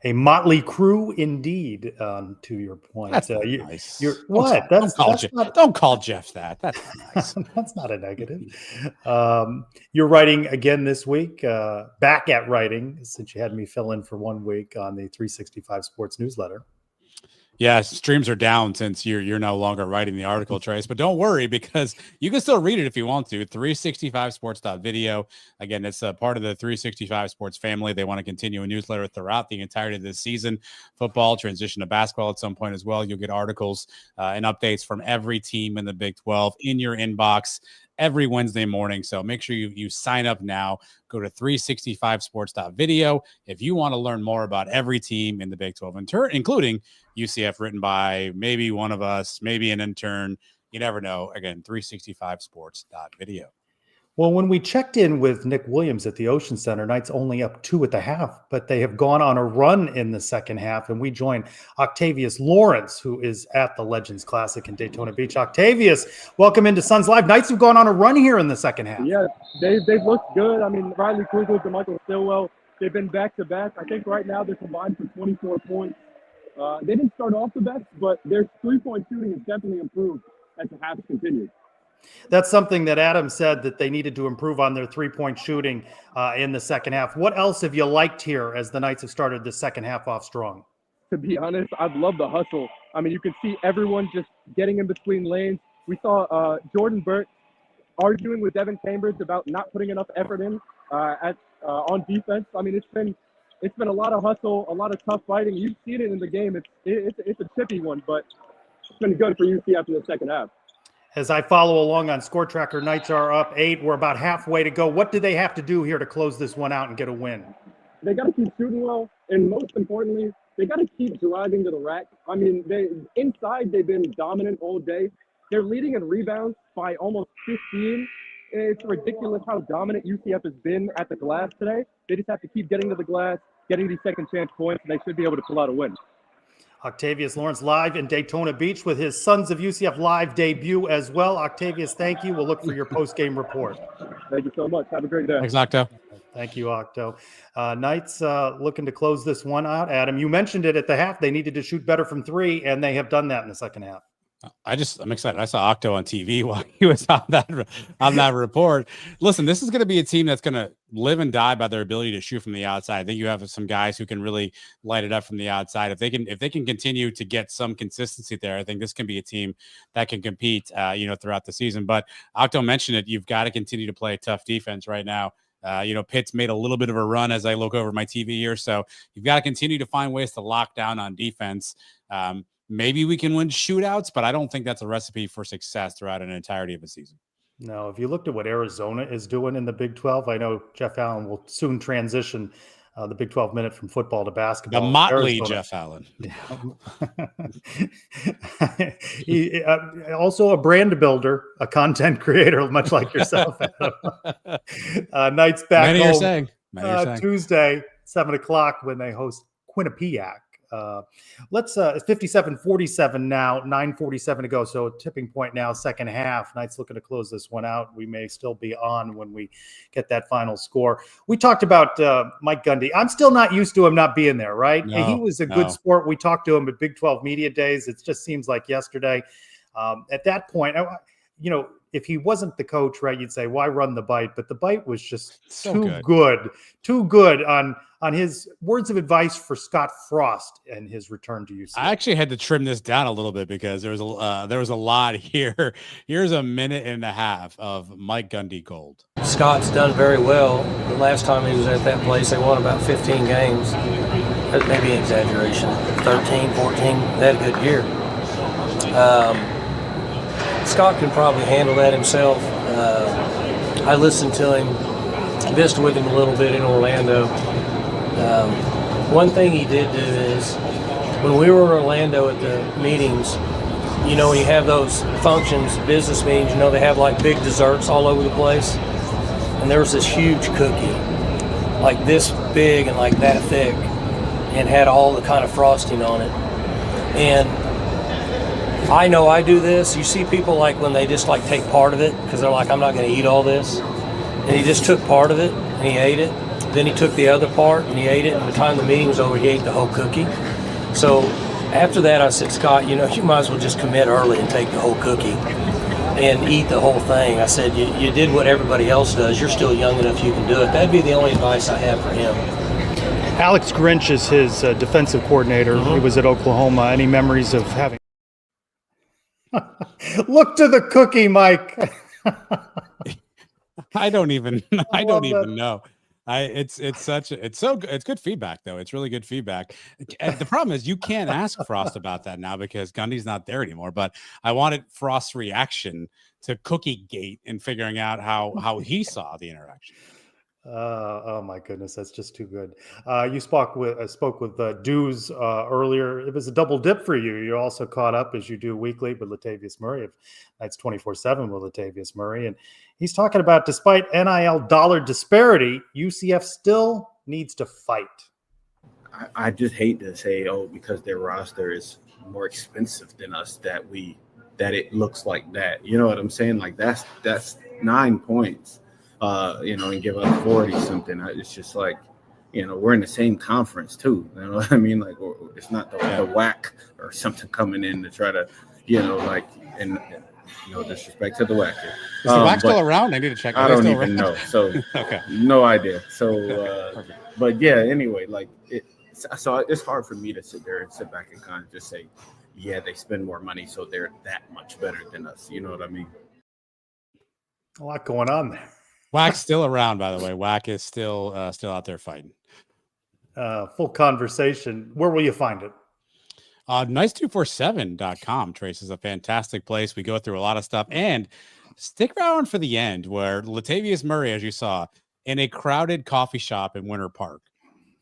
A motley crew indeed, to your point. That's nice. You're what? Don't call Jeff that. That's not nice. That's not a negative. You're writing again this week, back at writing, since you had me fill in for 1 week on the 365 Sports newsletter. Yeah, streams are down since you're no longer writing the article, Trace. But don't worry, because you can still read it if you want to. 365sports.video. Again, it's a part of the 365 Sports family. They want to continue a newsletter throughout the entirety of this season. Football, transition to basketball at some point as well. You'll get articles and updates from every team in the Big 12 in your inbox every Wednesday morning. So make sure you sign up now. Go to 365sports.video if you want to learn more about every team in the Big 12, including UCF, written by maybe one of us, maybe an intern. You never know. Again, 365sports.video. Well, when we checked in with Nick Williams at the Ocean Center, Knights only up 2 at the half, but they have gone on a run in the second half. And we join Octavius Lawrence, who is at the Legends Classic in Daytona Beach. Octavius, welcome into Suns Live. Knights have gone on a run here in the second half. Yeah, they've looked good. I mean, Riley Kugel and Michael Stillwell, they've been back-to-back. I think right now they're combined for 24 points. They didn't start off the best, but their three-point shooting has definitely improved as the half continued. That's something that Adam said that they needed to improve on their three-point shooting in the second half. What else have you liked here as the Knights have started the second half off strong? To be honest, I've loved the hustle. I mean, you can see everyone just getting in between lanes. We saw Jordan Burt arguing with Devin Cambridge about not putting enough effort in on defense. I mean, it's been a lot of hustle, a lot of tough fighting. You've seen it in the game. It's a chippy one, but it's been good for UCF in the second half. As I follow along on Score Tracker, Knights are up 8. We're about halfway to go. What do they have to do here to close this one out and get a win? They got to keep shooting well, and most importantly, they got to keep driving to the rack. I mean, inside they've been dominant all day. They're leading in rebounds by almost 15. It's ridiculous how dominant UCF has been at the glass today. They just have to keep getting to the glass, getting these second chance points, and they should be able to pull out a win. Octavius Lawrence live in Daytona Beach with his Sons of UCF live debut as well. Octavius, thank you. We'll look for your post-game report. Thank you so much. Have a great day. Thanks, Octo. Thank you, Octo. Knights looking to close this one out. Adam, you mentioned it at the half. They needed to shoot better from three, and they have done that in the second half. I'm excited. I saw Octo on TV while he was on that report. Listen, this is going to be a team that's going to live and die by their ability to shoot from the outside. I think you have some guys who can really light it up from the outside. If they can continue to get some consistency there, I think this can be a team that can compete, throughout the season. But Octo mentioned it. You've got to continue to play tough defense right now. Pitt's made a little bit of a run as I look over my TV here. So you've got to continue to find ways to lock down on defense. Maybe we can win shootouts, but I don't think that's a recipe for success throughout an entirety of a season. No, if you looked at what Arizona is doing in the Big 12, I know Jeff Allen will soon transition the Big 12 minute from football to basketball. The motley Arizona. Jeff Allen. He, also a brand builder, a content creator, much like yourself. Knights back Many home are saying. Tuesday, 7:00 when they host Quinnipiac. It's 57-47 now, 9:47 to go. So tipping point now, second half. Knights looking to close this one out. We may still be on when we get that final score. We talked about Mike Gundy. I'm still not used to him not being there, right? No, he was a good sport. We talked to him at Big 12 Media Days. It just seems like yesterday. At that point, if he wasn't the coach, right, you'd say, why run the bite? But the bite was just too good on his words of advice for Scott Frost and his return to UCF. I actually had to trim this down a little bit because there was a lot here. Here's a minute and a half of Mike Gundy gold. Scott's done very well. The last time he was at that place, they won about 15 games. That may be an exaggeration. 13, 14, they had a good year. Scott can probably handle that himself. I listened to him, visited with him a little bit in Orlando. One thing he did do is, when we were in Orlando at the meetings, when you have those functions, business meetings, they have like big desserts all over the place. And there was this huge cookie, like this big and like that thick, and had all the kind of frosting on it. And I know I do this. You see people like when they just like take part of it because they're like, I'm not going to eat all this. And he just took part of it and he ate it. Then he took the other part and he ate it. And by the time the meeting was over, he ate the whole cookie. So after that, I said, Scott, you might as well just commit early and take the whole cookie and eat the whole thing. I said, you did what everybody else does. You're still young enough you can do it. That'd be the only advice I have for him. Alex Grinch is his defensive coordinator. Mm-hmm. He was at Oklahoma. Any memories of having? Look to the cookie, Mike. I don't even know. It's good feedback though. It's really good feedback. The problem is you can't ask Frost about that now because Gundy's not there anymore. But I wanted Frost's reaction to Cookie Gate and figuring out how he saw the interaction. Oh my goodness, that's just too good. You spoke with Dews earlier. It was a double dip for you. You also caught up, as you do weekly, with Latavius Murray of Nights 24/7 with Latavius Murray, and he's talking about, despite NIL dollar disparity, UCF still needs to fight. I just hate to say, because their roster is more expensive than us, that it looks like that. You know what I'm saying? Like that's 9 points. And give up 40 something. It's just like, we're in the same conference too. You know what I mean? Like, it's not the WAC or something coming in to try to, disrespect to the WAC. Is the WAC still around? I need to check. I don't even know. So, okay, no idea. So, but yeah, anyway, so it's hard for me to sit back and kind of just say, yeah, they spend more money, so they're that much better than us. You know what I mean? A lot going on there. WAC's still around, by the way. WAC is still out there fighting. Full conversation. Where will you find it? Nice247.com, Trace, is a fantastic place. We go through a lot of stuff. And stick around for the end where Latavius Murray, as you saw, in a crowded coffee shop in Winter Park.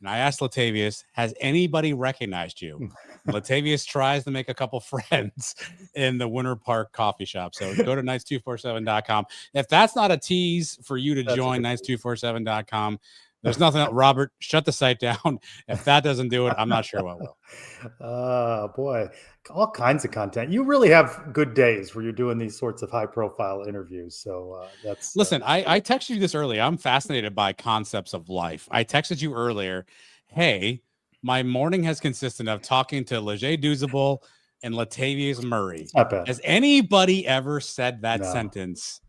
And I asked Latavius, has anybody recognized you? Latavius tries to make a couple friends in the Winter Park coffee shop. So go to nights247.com. If that's not a tease for you to join nights247.com, There's nothing else. Robert, shut the site down. If that doesn't do it, I'm not sure what will. Boy, all kinds of content. You really have good days where you're doing these sorts of high-profile interviews. So that's listen. I texted you this earlier. I'm fascinated by concepts of life. I texted you earlier. Hey, my morning has consisted of talking to Leger Douzable and Latavius Murray. Not bad. Has anybody ever said that sentence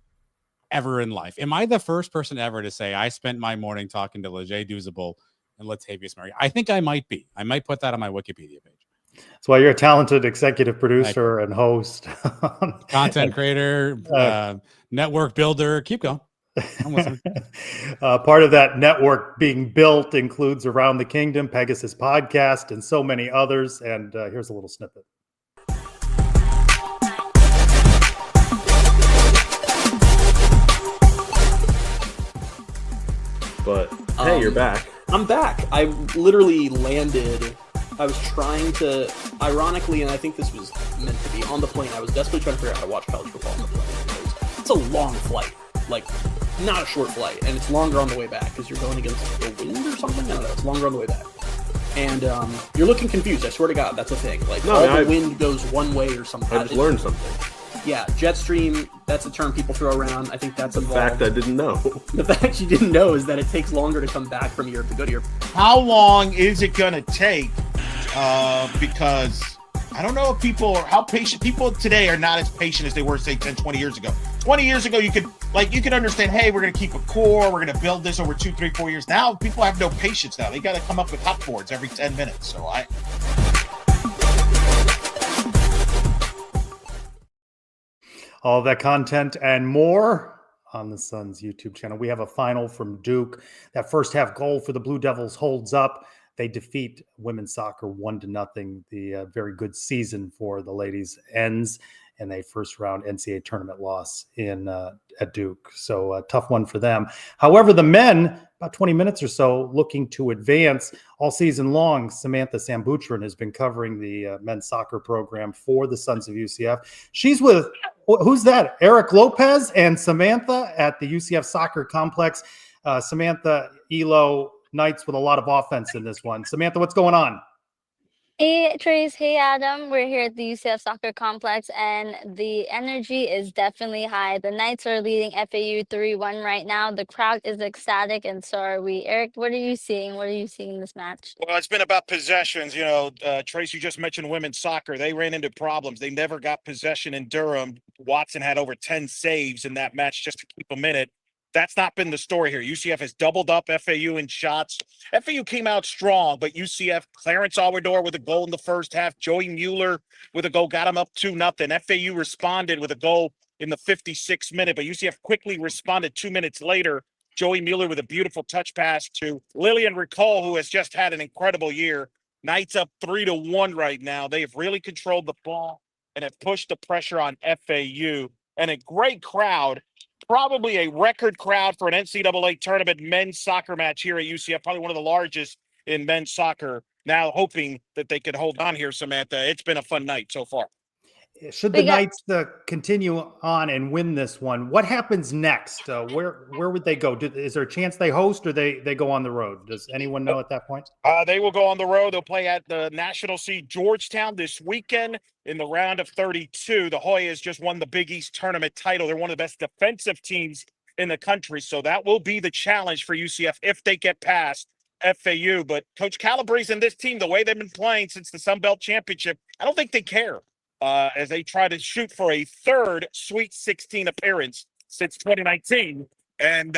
ever in life? Am I the first person ever to say I spent my morning talking to Leger Douzable and Latavius Murray? I think I might be. I might put that on my Wikipedia page. That's why you're a talented executive producer and host, content creator, network builder. Keep going. Part of that network being built includes Around the Kingdom, Pegasus Podcast, and so many others. And here's a little snippet. But hey, you're back. I'm back. I literally landed. I was trying to, ironically, and I think this was meant to be, on the plane, I was desperately trying to figure out how to watch college football on the plane. Because it's a long flight. Like, not a short flight. And it's longer on the way back because you're going against the wind or something. I don't know. It's longer on the way back. And you're looking confused. I swear to God, that's a thing. Like, the wind goes one way or something. I just learned something. Yeah, jet stream, that's a term people throw around. I think that's involved. The fact I didn't know. The fact you didn't know is that it takes longer to come back from Europe to go to Europe. How long is it going to take? Because I don't know if how patient people today are not as patient as they were, say, 10, 20 years ago. 20 years ago, you could understand, hey, we're going to keep a core. We're going to build this over 2, 3, 4 years. Now people have no patience now. They got to come up with hot boards every 10 minutes. So all that content and more on the Suns YouTube channel. We have a final from Duke. That first half goal for the Blue Devils holds up. They defeat women's soccer 1-0. The very good season for the ladies ends in a first round NCAA tournament loss at Duke. So a tough one for them. However, the men, about 20 minutes or so, looking to advance all season long. Samantha Sambutran has been covering the men's soccer program for the Sons of UCF. She's with, who's that? Eric Lopez and Samantha at the UCF soccer complex. Samantha, Elo, Knights with a lot of offense in this one. Samantha, what's going on? Hey, Trace. Hey, Adam. We're here at the UCF Soccer Complex, and the energy is definitely high. The Knights are leading FAU 3-1 right now. The crowd is ecstatic, and so are we. Eric, what are you seeing? What are you seeing in this match? Well, it's been about possessions. You know, Trace, you just mentioned women's soccer. They ran into problems. They never got possession in Durham. Watson had over 10 saves in that match just to keep them in it. That's not been the story here. UCF has doubled up FAU in shots. FAU came out strong, but UCF, Clarence Alwador with a goal in the first half. Joey Mueller with a goal, got him up 2-0. FAU responded with a goal in the 56th minute, but UCF quickly responded 2 minutes later. Joey Mueller with a beautiful touch pass to Lillian Ricole, who has just had an incredible year. Knights up 3-1 right now. They have really controlled the ball and have pushed the pressure on FAU. And a great crowd. Probably a record crowd for an NCAA tournament men's soccer match here at UCF, probably one of the largest in men's soccer. Now hoping that they could hold on here, Samantha. It's been a fun night so far. Should the Knights continue on and win this one, what happens next? Where would they go? Is there a chance they host or they go on the road? Does anyone know at that point? They will go on the road. They'll play at the National Seed Georgetown this weekend in the round of 32. The Hoyas just won the Big East tournament title. They're one of the best defensive teams in the country. So that will be the challenge for UCF if they get past FAU. But Coach Calabrese and this team, the way they've been playing since the Sun Belt Championship, I don't think they care. As they try to shoot for a third Sweet 16 appearance since 2019. And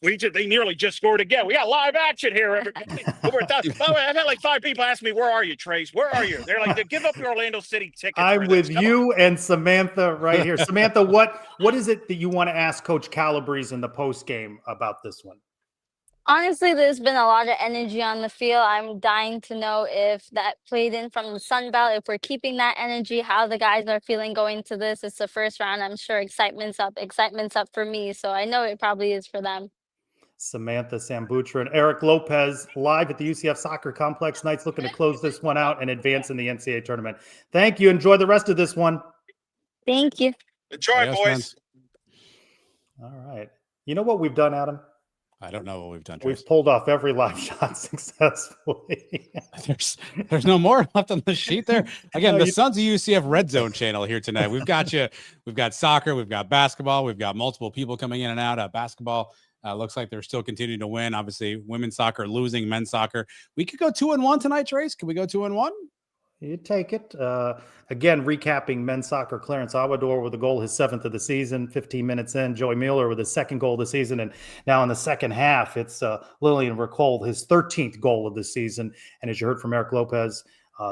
they nearly just scored again. We got live action here, everybody. I've had like 5 people ask me, where are you, Trace? Where are you? They're like, give up your Orlando City ticket. I'm with you and Samantha right here. Samantha, what is it that you want to ask Coach Calabrese in the post game about this one? Honestly, there's been a lot of energy on the field. I'm dying to know if that played in from the Sun Belt, if we're keeping that energy, how the guys are feeling going to this. It's the first round. I'm sure excitement's up for me. So I know it probably is for them. Samantha Sambutra and Eric Lopez live at the UCF Soccer Complex. Knights looking to close this one out and advance in the NCAA tournament. Thank you. Enjoy the rest of this one. Thank you. Enjoy, boys. All right. You know what we've done, Adam? I don't know what we've done. We've pulled off every live shot successfully. There's no more left on the sheet there. Again, the Sons of UCF Red Zone channel here tonight. We've got you. We've got soccer. We've got basketball. We've got multiple people coming in and out. Basketball looks like they're still continuing to win. Obviously, women's soccer losing, men's soccer. We could go 2-1 tonight, Trace. Can we go 2-1? You take it. Again, recapping men's soccer, Clarence Aguador with a goal, his 7th of the season, 15 minutes in. Joey Mueller with his 2nd goal of the season. And now in the second half, it's Lillian Ricole, his 13th goal of the season. And as you heard from Eric Lopez,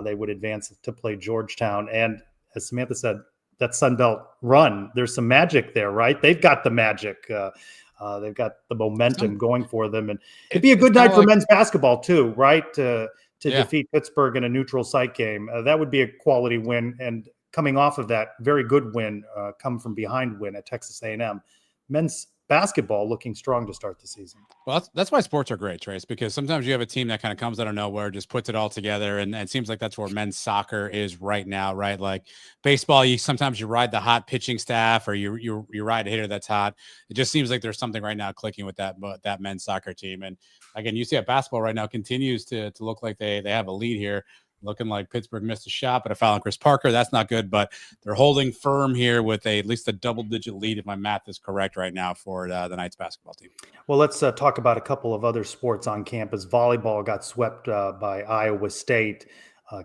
they would advance to play Georgetown. And as Samantha said, that Sunbelt run, there's some magic there, right? They've got the magic. They've got the momentum going for them. And it'd be a good night for men's basketball too, right? To defeat Pittsburgh in a neutral site game. That would be a quality win. And coming off of that very good win, come from behind win at Texas A&M, men's basketball looking strong to start the season. Well, that's why sports are great, Trace, because sometimes you have a team that kind of comes out of nowhere, just puts it all together. And it seems like that's where men's soccer is right now, right? Like baseball, sometimes you ride the hot pitching staff or you ride a hitter that's hot. It just seems like there's something right now clicking with that men's soccer team. And again, UCF basketball right now continues to look like they have a lead here. Looking like Pittsburgh missed a shot, but a foul on Chris Parker. That's not good, but they're holding firm here with at least a double-digit lead, if my math is correct right now, for the Knights basketball team. Well, let's talk about a couple of other sports on campus. Volleyball got swept by Iowa State.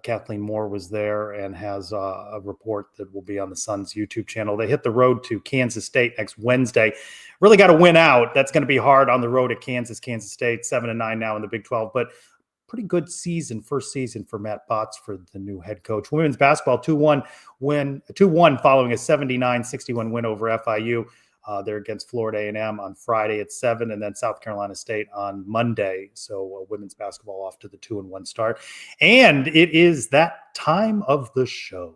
Kathleen Moore was there and has a report that will be on the Suns YouTube channel. They hit the road to Kansas State next Wednesday. Really got to win out. That's going to be hard on the road at Kansas State, 7-9 now in the Big 12, but pretty good first season for Matt Botsford, the new head coach. Women's basketball 2-1 following a 79-61 win over FIU. They're against Florida A&M on Friday at 7, and then South Carolina State on Monday. So women's basketball off to the 2-1 start. And it is that time of the show.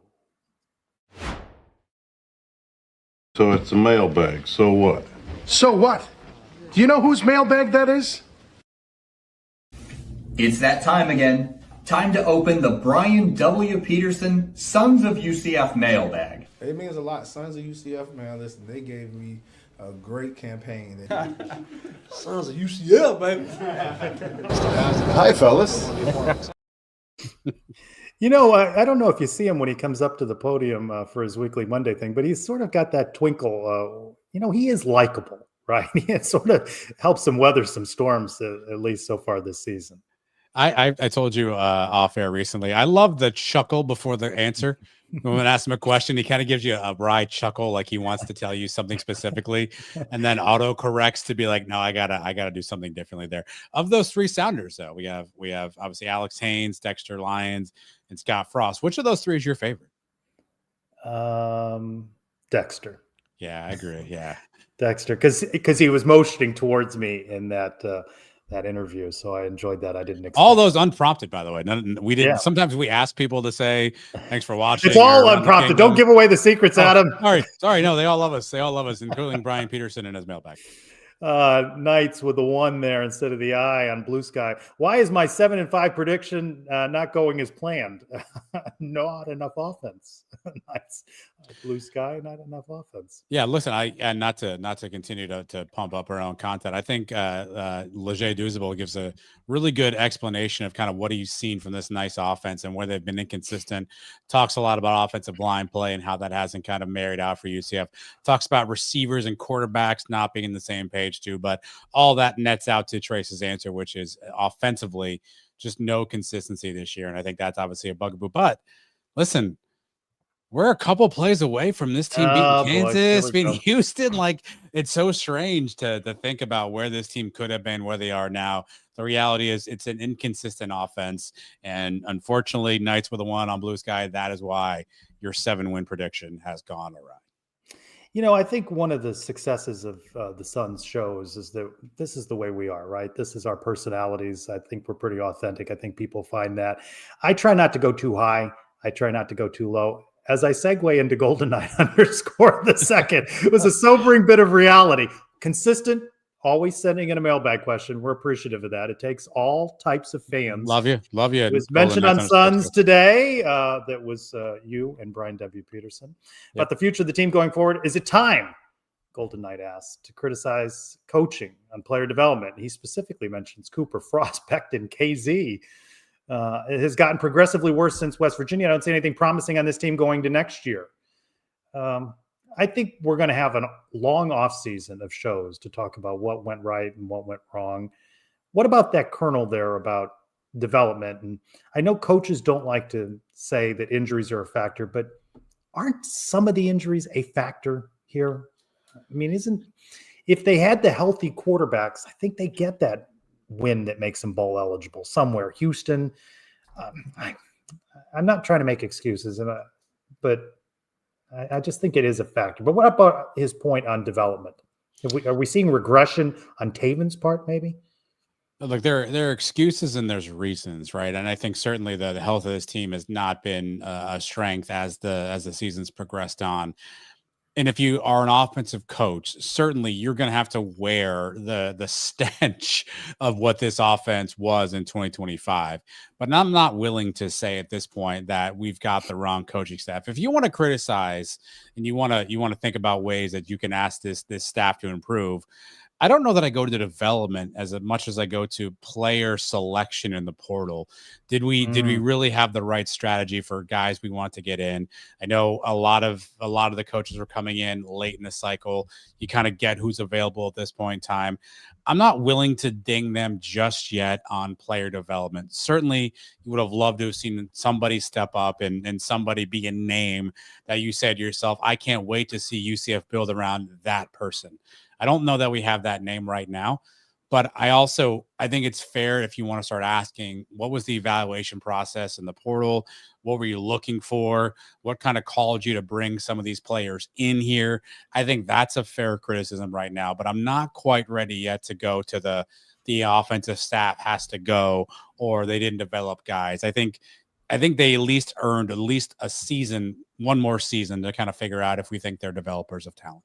So it's a mailbag. So what? So what? Do you know whose mailbag that is? It's that time again. Time to open the Brian W. Peterson Sons of UCF mailbag. It means a lot. Sons of UCF, man, listen, they gave me a great campaign. Sons of UCF, baby. Hi, fellas. You know, I don't know if you see him when he comes up to the podium for his weekly Monday thing, but he's sort of got that twinkle. He is likable, right? It sort of helps him weather some storms, at least so far this season. I told you off air recently, I love the chuckle before the answer. When I ask him a question, he kind of gives you a wry chuckle, like he wants to tell you something specifically, and then auto corrects to be like, no, I gotta do something differently there. Of those three sounders, though, we have obviously Alex Haynes, Dexter Lyons, and Scott Frost. Which of those three is your favorite? Dexter. Yeah, I agree. Yeah, Dexter, because he was motioning towards me in that interview, so I enjoyed that. I didn't expect all those unprompted, by the way. We didn't. Yeah. Sometimes we ask people to say thanks for watching. It's all unprompted. Don't give away the secrets, Adam. Sorry. No, they all love us. They all love us, including Brian Peterson and his mailbag. Knights with the 1 there instead of the I on Blue Sky. Why is my 7-5 prediction not going as planned? Not enough offense. Knights, Blue Sky, not enough offense. Yeah, listen, and not to continue to pump up our own content. I think Leger Duzable gives a really good explanation of kind of what he's seen from this nice offense and where they've been inconsistent. Talks a lot about offensive line play and how that hasn't kind of married out for UCF. Talks about receivers and quarterbacks not being in the same page too, but all that nets out to Trace's answer, which is offensively just no consistency this year. And I think that's obviously a bugaboo. But listen, we're a couple plays away from this team beating Kansas, beating Houston. Like, it's so strange to think about where this team could have been, where they are now. The reality is it's an inconsistent offense. And unfortunately, Knights with a 1 on Blue Sky, that is why your 7-win prediction has gone awry. I think one of the successes of the Suns shows is that this is the way we are, right? This is our personalities. I think we're pretty authentic. I think people find that. I try not to go too high. I try not to go too low. As I segue into Golden Knight underscore the second, it was a sobering bit of reality. Consistent, always sending in a mailbag question. We're appreciative of that. It takes all types of fans. Love you. It was mentioned on Suns today. That was you and Brian W. Peterson. Yep. But the future of the team going forward, is it time Golden Knight asked, to criticize coaching on player development. He specifically mentions Cooper Frost, Becton, KZ. It has gotten progressively worse since West Virginia. I don't see anything promising on this team going to next year. I think we're going to have a long off season of shows to talk about what went right and what went wrong. What about that kernel there about development? And I know coaches don't like to say that injuries are a factor, but aren't some of the injuries a factor here? I mean, if they had the healthy quarterbacks, I think they get that win that makes them bowl eligible somewhere. Houston, I'm not trying to make excuses, but I just think it is a factor. But what about his point on development? Are we seeing regression on Taven's part, maybe? Look, there are excuses and there's reasons, right? And I think certainly the health of this team has not been a strength as the season's progressed on. And if you are an offensive coach, certainly you're going to have to wear the stench of what this offense was in 2025. But I'm not willing to say at this point that we've got the wrong coaching staff. If you want to criticize and you want to think about ways that you can ask this staff to improve, I don't know that I go to development as much as I go to player selection in the portal. Did we really have the right strategy for guys we want to get in? I know a lot of the coaches were coming in late in the cycle. You kind of get who's available at this point in time. I'm not willing to ding them just yet on player development. Certainly, you would have loved to have seen somebody step up and somebody be a name that you said to yourself, I can't wait to see UCF build around that person. I don't know that we have that name right now, but I think it's fair if you want to start asking, what was the evaluation process in the portal? What were you looking for? What kind of called you to bring some of these players in here? I think that's a fair criticism right now, but I'm not quite ready yet to go to the offensive staff has to go or they didn't develop guys. I think they at least earned a season, one more season to kind of figure out if we think they're developers of talent.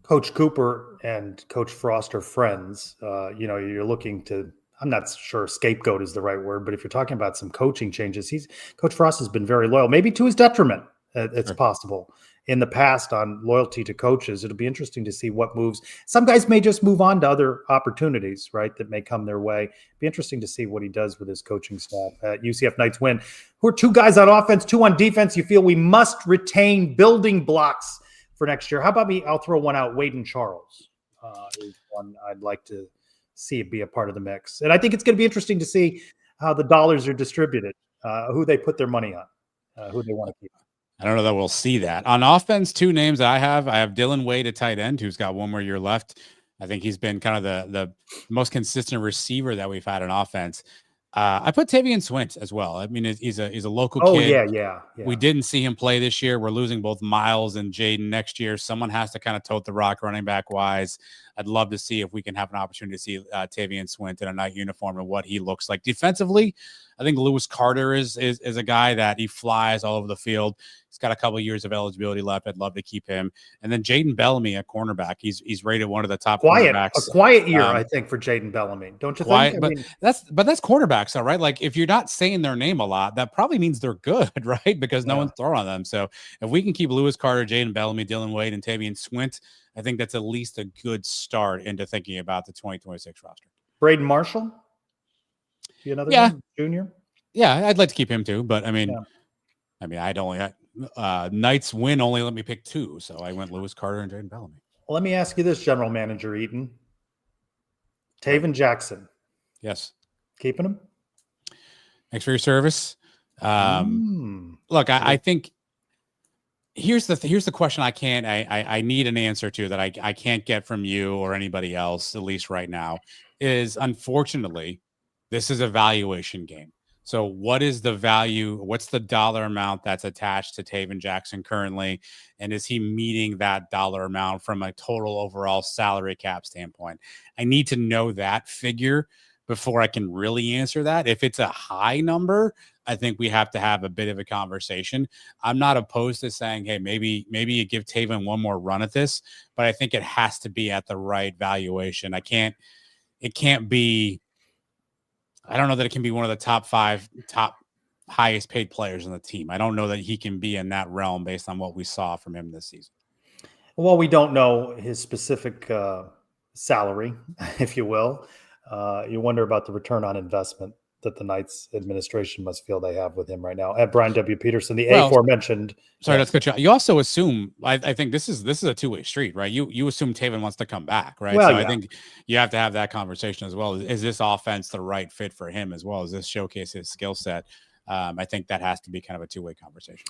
Coach Cooper and Coach Frost are friends. You're looking to, I'm not sure scapegoat is the right word, but if you're talking about some coaching changes, Coach Frost has been very loyal, maybe to his detriment. It's possible in the past on loyalty to coaches. It'll be interesting to see what moves. Some guys may just move on to other opportunities, right, that may come their way. Be interesting to see what he does with his coaching staff. UCF Knights win. Who are 2 guys on offense, 2 on defense? You feel we must retain building blocks for next year. How about me? I'll throw one out. Wade and Charles is one I'd like to see it be a part of the mix. And I think it's going to be interesting to see how the dollars are distributed, who they put their money on, who they want to keep. I don't know that we'll see that. On offense, 2 names that I have Dylan Wade, a tight end, who's got one more year left. I think he's been kind of the most consistent receiver that we've had in offense. I put Tavian Swint as well. I mean, he's a local kid. Yeah. We didn't see him play this year. We're losing both Miles and Jaden next year. Someone has to kind of tote the rock running back wise. I'd love to see if we can have an opportunity to see Tavian Swint in a Knight uniform and what he looks like defensively. I think Lewis Carter is a guy that he flies all over the field. He's got a couple of years of eligibility left. I'd love to keep him. And then Jaden Bellamy, a cornerback. He's rated one of the top cornerbacks. A quiet year, I think, for Jaden Bellamy. Don't you think? But that's cornerbacks, though, right? Like if you're not saying their name a lot, that probably means they're good, right? Because no one's throwing on them. So if we can keep Lewis Carter, Jaden Bellamy, Dylan Wade, and Tavian Swint, I think that's at least a good start into thinking about the 2026 roster. Braden Marshall? Another one? Junior? Yeah, I'd like to keep him too. But I mean, I'd only Knights win only let me pick 2. So I went Lewis Carter and Jaden Bellamy. Well, let me ask you this, General Manager Eaton. Taven Jackson. Yes. Keeping him? Thanks for your service. Look, I think here's the question I need an answer to that I can't get from you or anybody else, at least right now, is unfortunately, this is a valuation game. So what is the value? What's the dollar amount that's attached to Taven Jackson currently? And is he meeting that dollar amount from a total overall salary cap standpoint? I need to know that figure before I can really answer that. If it's a high number, I think we have to have a bit of a conversation. I'm not opposed to saying, hey, maybe you give Taven one more run at this, but I think it has to be at the right valuation. It can't be, I don't know that it can be one of the top 5 highest paid players on the team. I don't know that he can be in that realm based on what we saw from him this season. Well, we don't know his specific salary, if you will. You wonder about the return on investment that the Knights administration must feel they have with him right now. At Brian W. Peterson, the aforementioned. Sorry, let's cut you. You also assume. I think this is a two-way street, right? You assume Taven wants to come back, right? Well, so yeah. I think you have to have that conversation as well. Is this offense the right fit for him as well? Is this showcase his skill set? I think that has to be kind of a two-way conversation.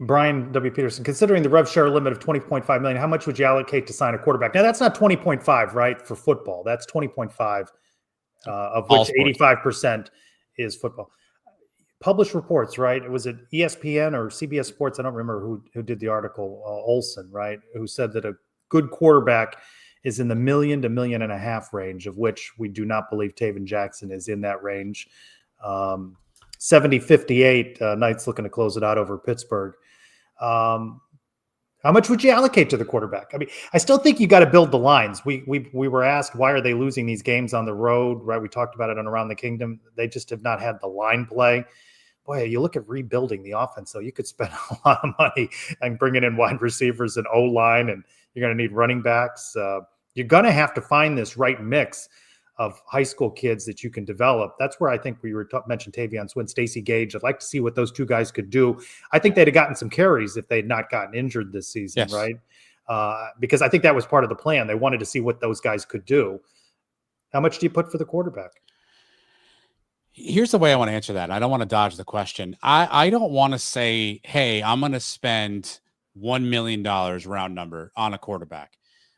Brian W. Peterson, considering the rev share limit of $20.5 million, how much would you allocate to sign a quarterback? Now, that's not 20.5, right, for football. That's 20.5, of which 85% is football. Published reports, right? Was it ESPN or CBS Sports? I don't remember who did the article. Olsen, right, who said that a good quarterback is in the $1 million to $1.5 million range, of which we do not believe Taven Jackson is in that range. 70-58, Knights looking to close it out over Pittsburgh. How much would you allocate to the quarterback? I mean, I still think you got to build the lines. We were asked, why are they losing these games on the road, right? We talked about it on Around the Kingdom. They just have not had the line play. Boy, you look at rebuilding the offense, though, you could spend a lot of money and bringing in wide receivers and O-line, and you're going to need running backs. You're going to have to find this right mix of high school kids that you can develop. That's where I think we were mentioned Tavion Swin, Stacey Gage. I'd like to see what those two guys could do. I think they'd have gotten some carries if they had not gotten injured this season, right? Because I think that was part of the plan. They wanted to see what those guys could do. How much do you put for the quarterback? Here's the way I want to answer that. I don't want to dodge the question. I don't want to say, hey, I'm going to spend $1 million round number on a quarterback.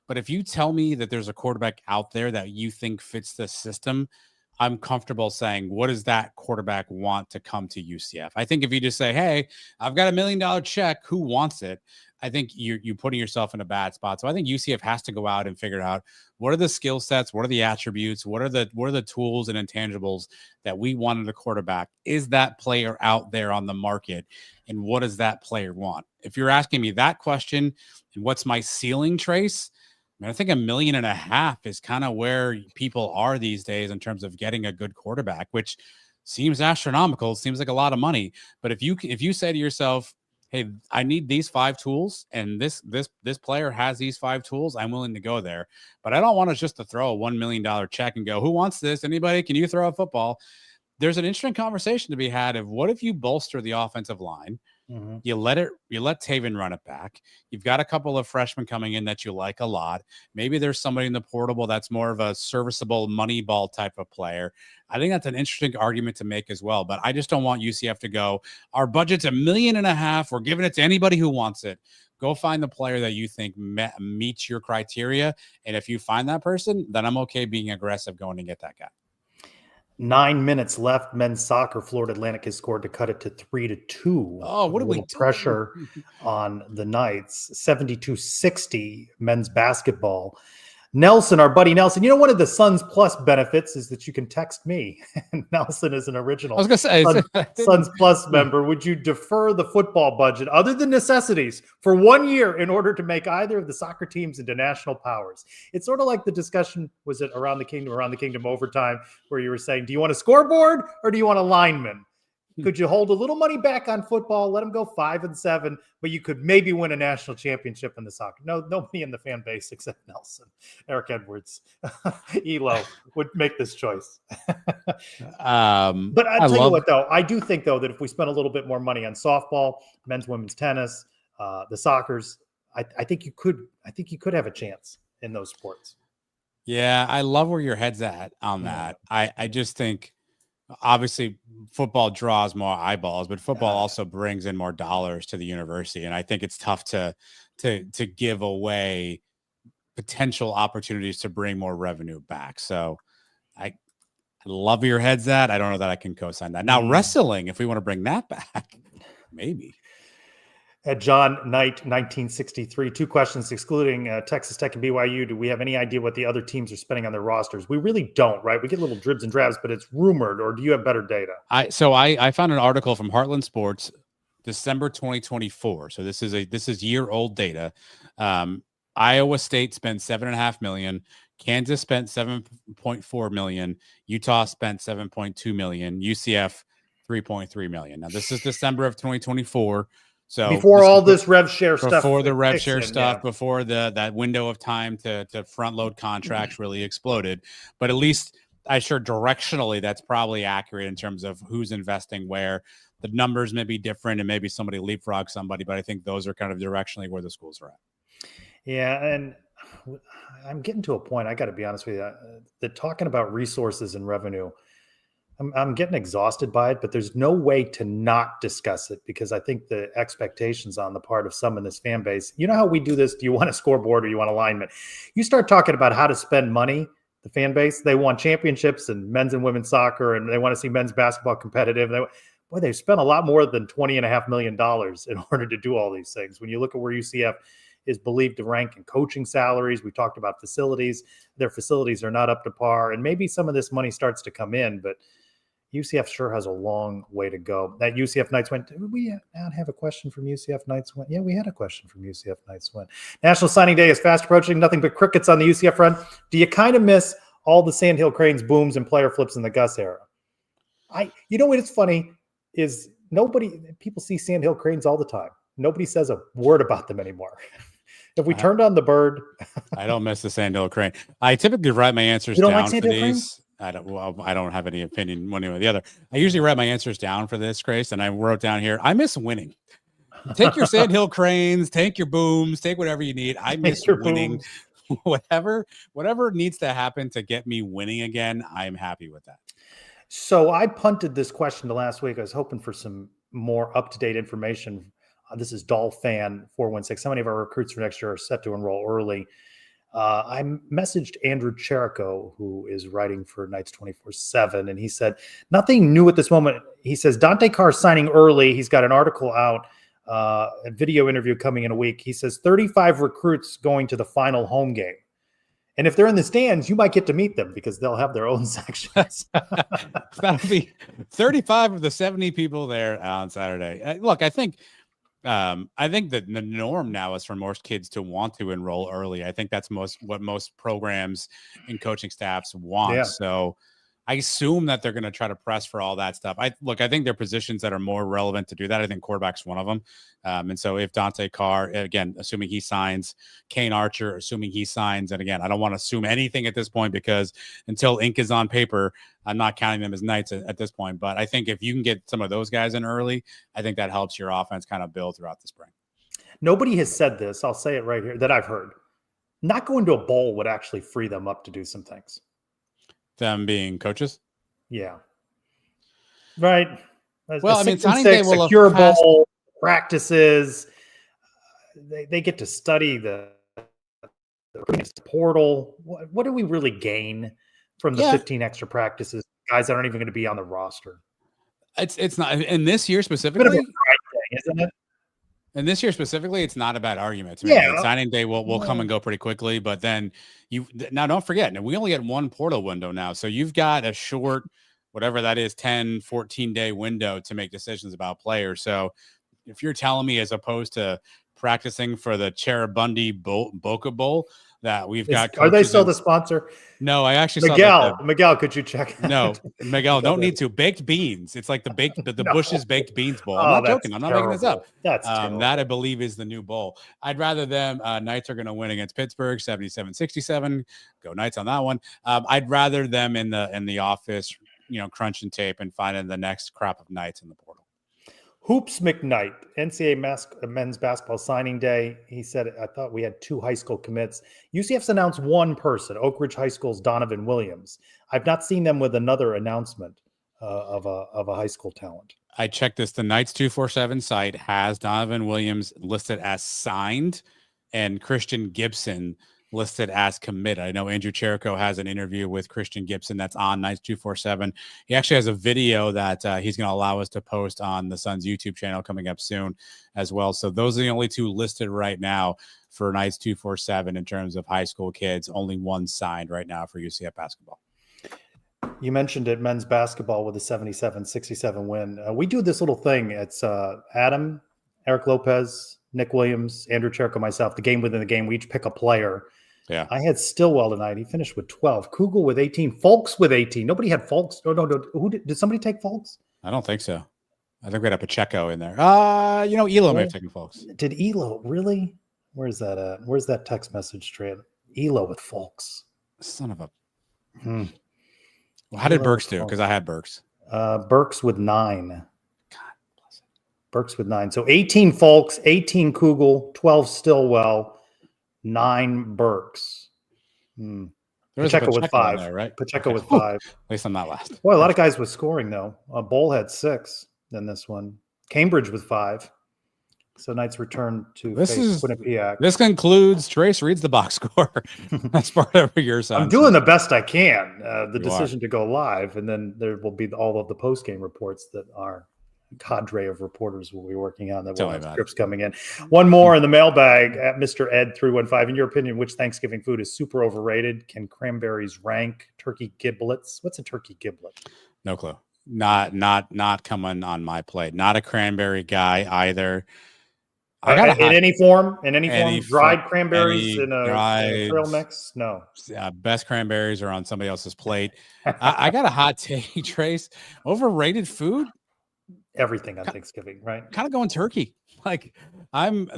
But if you tell me that there's a quarterback out there that you think fits the system, I'm comfortable saying, what does that quarterback want to come to UCF? I think if you just say, hey, I've got $1 million check, who wants it? I think you're putting yourself in a bad spot. So I think UCF has to go out and figure out what are the skill sets, what are the attributes, what are the tools and intangibles that we want in a quarterback? Is that player out there on the market? And what does that player want? If you're asking me that question, and what's my ceiling, Trace? I mean, I think $1.5 million is kind of where people are these days in terms of getting a good quarterback, which seems astronomical. It seems like a lot of money. But if you say to yourself, hey, I need these 5 tools, and this player has these 5 tools, I'm willing to go there. But I don't want to just to throw a $1 million check and go, who wants this? Anybody? Can you throw a football? There's an interesting conversation to be had of what if you bolster the offensive line? Mm-hmm. You let Taven run it back. You've got a couple of freshmen coming in that you like a lot. Maybe there's somebody in the portable that's more of a serviceable money ball type of player. I think that's an interesting argument to make as well. But I just don't want UCF to go, our budget's $1.5 million. We're giving it to anybody who wants it. Go find the player that you think meets your criteria. And if you find that person, then I'm okay being aggressive going to get that guy. 9 minutes left. Men's soccer, Florida Atlantic has scored to cut it to 3-2. Oh, what are we doing? Pressure on the Knights. 72-60 men's basketball. Nelson, our buddy Nelson, one of the Sons Plus benefits is that you can text me. Nelson is an original I was gonna say, Sons Plus member. Would you defer the football budget, other than necessities, for 1 year in order to make either of the soccer teams into national powers? It's sort of like the discussion, was it Around the Kingdom overtime, where you were saying, do you want a scoreboard or do you want a lineman? Could you hold a little money back on football, let them go 5-7, but you could maybe win a national championship in the soccer? No, nobody in the fan base except Nelson, Eric Edwards, Elo would make this choice. But I'll tell you what, though, I do think, though, that if we spend a little bit more money on softball, men's, women's tennis, the soccers, I think you could have a chance in those sports. Yeah, I love where your head's at on that. I just think, obviously, football draws more eyeballs, but football also brings in more dollars to the university. And I think it's tough to give away potential opportunities to bring more revenue back. So I love where your head's at. I don't know that I can co-sign that. Now, wrestling, if we want to bring that back, maybe. At John Knight, 1963, 2 questions excluding Texas Tech and BYU. Do we have any idea what the other teams are spending on their rosters? We really don't, right? We get little dribs and drabs, but it's rumored. Or do you have better data? I found an article from Heartland Sports, December 2024. So this is year-old data. Iowa State spent $7.5 million. Kansas spent $7.4 million. Utah spent $7.2 million. UCF $3.3 million. Now this is December of 2024. So before all this rev share stuff, before the rev share stuff, before that window of time to front load contracts really exploded. But at least I'm sure directionally that's probably accurate in terms of who's investing where. The numbers may be different and maybe somebody leapfrog somebody, but I think those are kind of directionally where the schools are at. Yeah, and I'm getting to a point, I got to be honest with you, that talking about resources and revenue, I'm getting exhausted by it, but there's no way to not discuss it because I think the expectations on the part of some in this fan base, you know how we do this? Do you want a scoreboard or you want alignment? You start talking about how to spend money, the fan base, they want championships and men's and women's soccer, and they want to see men's basketball competitive. They've spent a lot more than $20.5 million in order to do all these things. When you look at where UCF is believed to rank in coaching salaries, we talked about facilities. Their facilities are not up to par, and maybe some of this money starts to come in, but UCF sure has a long way to go. That UCF Knights win. Did we not have a question from UCF Knights win? Yeah, we had a question from UCF Knights win. National Signing Day is fast approaching. Nothing but crickets on the UCF front. Do you kind of miss all the Sandhill Cranes booms and player flips in the Gus era? You know what? It's funny. Is people see Sandhill Cranes all the time. Nobody says a word about them anymore. If we turned on the bird. I don't miss the Sandhill Crane. I typically write my answers down for these. I don't have any opinion one way or the other. I usually write my answers down for this, Grace, and I wrote down here, I miss winning. Take your Sandhill Cranes, take your booms, take whatever you need. I miss winning. Whatever needs to happen to get me winning again, I'm happy with that. So I punted this question to last week. I was hoping for some more up-to-date information. This is Dolphin 416. How many of our recruits for next year are set to enroll early? I messaged Andrew Cherico, who is writing for Knights 24/7, and he said, nothing new at this moment. He says, Dante Carr signing early. He's got an article out, a video interview coming in a week. He says 35 recruits going to the final home game. And if they're in the stands, you might get to meet them because they'll have their own sections. That'll be 35 of the 70 people there on Saturday. Look, I think that the norm now is for most kids to want to enroll early. I think that's what most programs and coaching staffs want. Yeah. So I assume that they're going to try to press for all that stuff. I think there are positions that are more relevant to do that. I think quarterback's one of them. And so if Dante Carr, again, assuming he signs, Kane Archer, assuming he signs, and again, I don't want to assume anything at this point because until ink is on paper, I'm not counting them as Knights at this point. But I think if you can get some of those guys in early, I think that helps your offense kind of build throughout the spring. Nobody has said this. I'll say it right here that I've heard. Not going to a bowl would actually free them up to do some things. Them being coaches? Yeah. Right. Well, I mean, signing day will secure bowl practices. They get to study the portal. What do we really gain from the 15 extra practices? Guys that aren't even going to be on the roster. It's not. And this year specifically, it's a bit of a pride thing, isn't it? And this year specifically, it's not a bad argument. Signing day will come and go pretty quickly, but then now don't forget, we only get one portal window now. So you've got a short, whatever that is, 10, 14 day window to make decisions about players. So if you're telling me as opposed to practicing for the Cheribundi Boca Bowl that we've got. Are they still the sponsor? No, I actually saw Miguel, could you check? No, Miguel, don't need to. Baked beans. It's like the Bush's Baked Beans Bowl. I'm not joking. I'm not making this up. That's that I believe is the new bowl. I'd rather them. Knights are going to win against Pittsburgh, 77-67. Go Knights on that one. I'd rather them in the office, crunching tape and finding the next crop of Knights in the portal. Hoops McKnight, NCAA men's basketball signing day. He said, I thought we had 2 high school commits. UCF's announced one person, Oak Ridge High School's Donovan Williams. I've not seen them with another announcement of a high school talent. I checked this. The Knights 247 site has Donovan Williams listed as signed and Christian Gibson listed as committed. I know Andrew Cherico has an interview with Christian Gibson that's on Knights 247. He actually has a video that he's going to allow us to post on the Suns YouTube channel coming up soon as well. So those are the only 2 listed right now for Knights 247 in terms of high school kids. Only one signed right now for UCF basketball. You mentioned it, men's basketball with a 77-67 win. We do this little thing. It's Adam, Eric Lopez, Nick Williams, Andrew Cherico, myself, the game within the game. We each pick a player. Yeah, I had Stillwell tonight. He finished with 12. Kugel with 18. Folks with 18. Nobody had Folks. No. Who did somebody take Folks? I don't think so. I think we had a Pacheco in there. Elo may have taken Folks. Did Elo really? Where's that at? Where's that text message thread? Elo with Folks. Son of a. Hmm. Well, how did Burks do? Because I had Burks. Burks with 9. God bless it. Burks with 9. So 18 Folks, 18 Kugel, 12 Stillwell, 9 Burks. Pacheco with 5. there, right? Pacheco with 5. At least I'm not last. Boy, a lot of guys with scoring though. Bowl had 6 in this one. Cambridge with 5. So Knights return to face Quinnipiac. This concludes. Trace reads the box score. That's part of your son. I'm doing the best I can. The decision to go live, and then there will be all of the post game reports that our cadre of reporters will be working on. That will have scripts coming in. One more in the mailbag at Mr. Ed 315. In your opinion, which Thanksgiving food is super overrated? Can cranberries rank turkey giblets? What's a turkey giblet? No clue. Not coming on my plate. Not a cranberry guy either. In any form, dried cranberries in a trail mix. No, best cranberries are on somebody else's plate. I got a hot take, Trace. Overrated food. Everything on Thanksgiving, right? Kind of going turkey. Like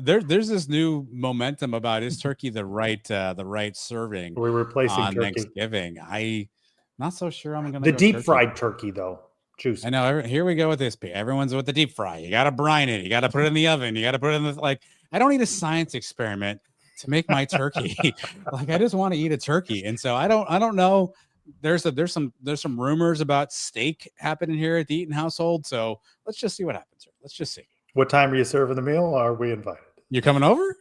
there's this new momentum about is turkey the right serving? We're replacing on turkey. Thanksgiving. I'm not so sure I'm going to. The deep fried turkey though. Juicy. I know. Here we go with this. Everyone's with the deep fry. You got to brine it. You got to put it in the oven. You got to put it in the I don't need a science experiment to make my turkey. I just want to eat a turkey, and so I don't know. There's some rumors about steak happening here at the Eaton household. So let's just see what happens here. Let's just see. What time are you serving the meal? Are we invited? You're coming over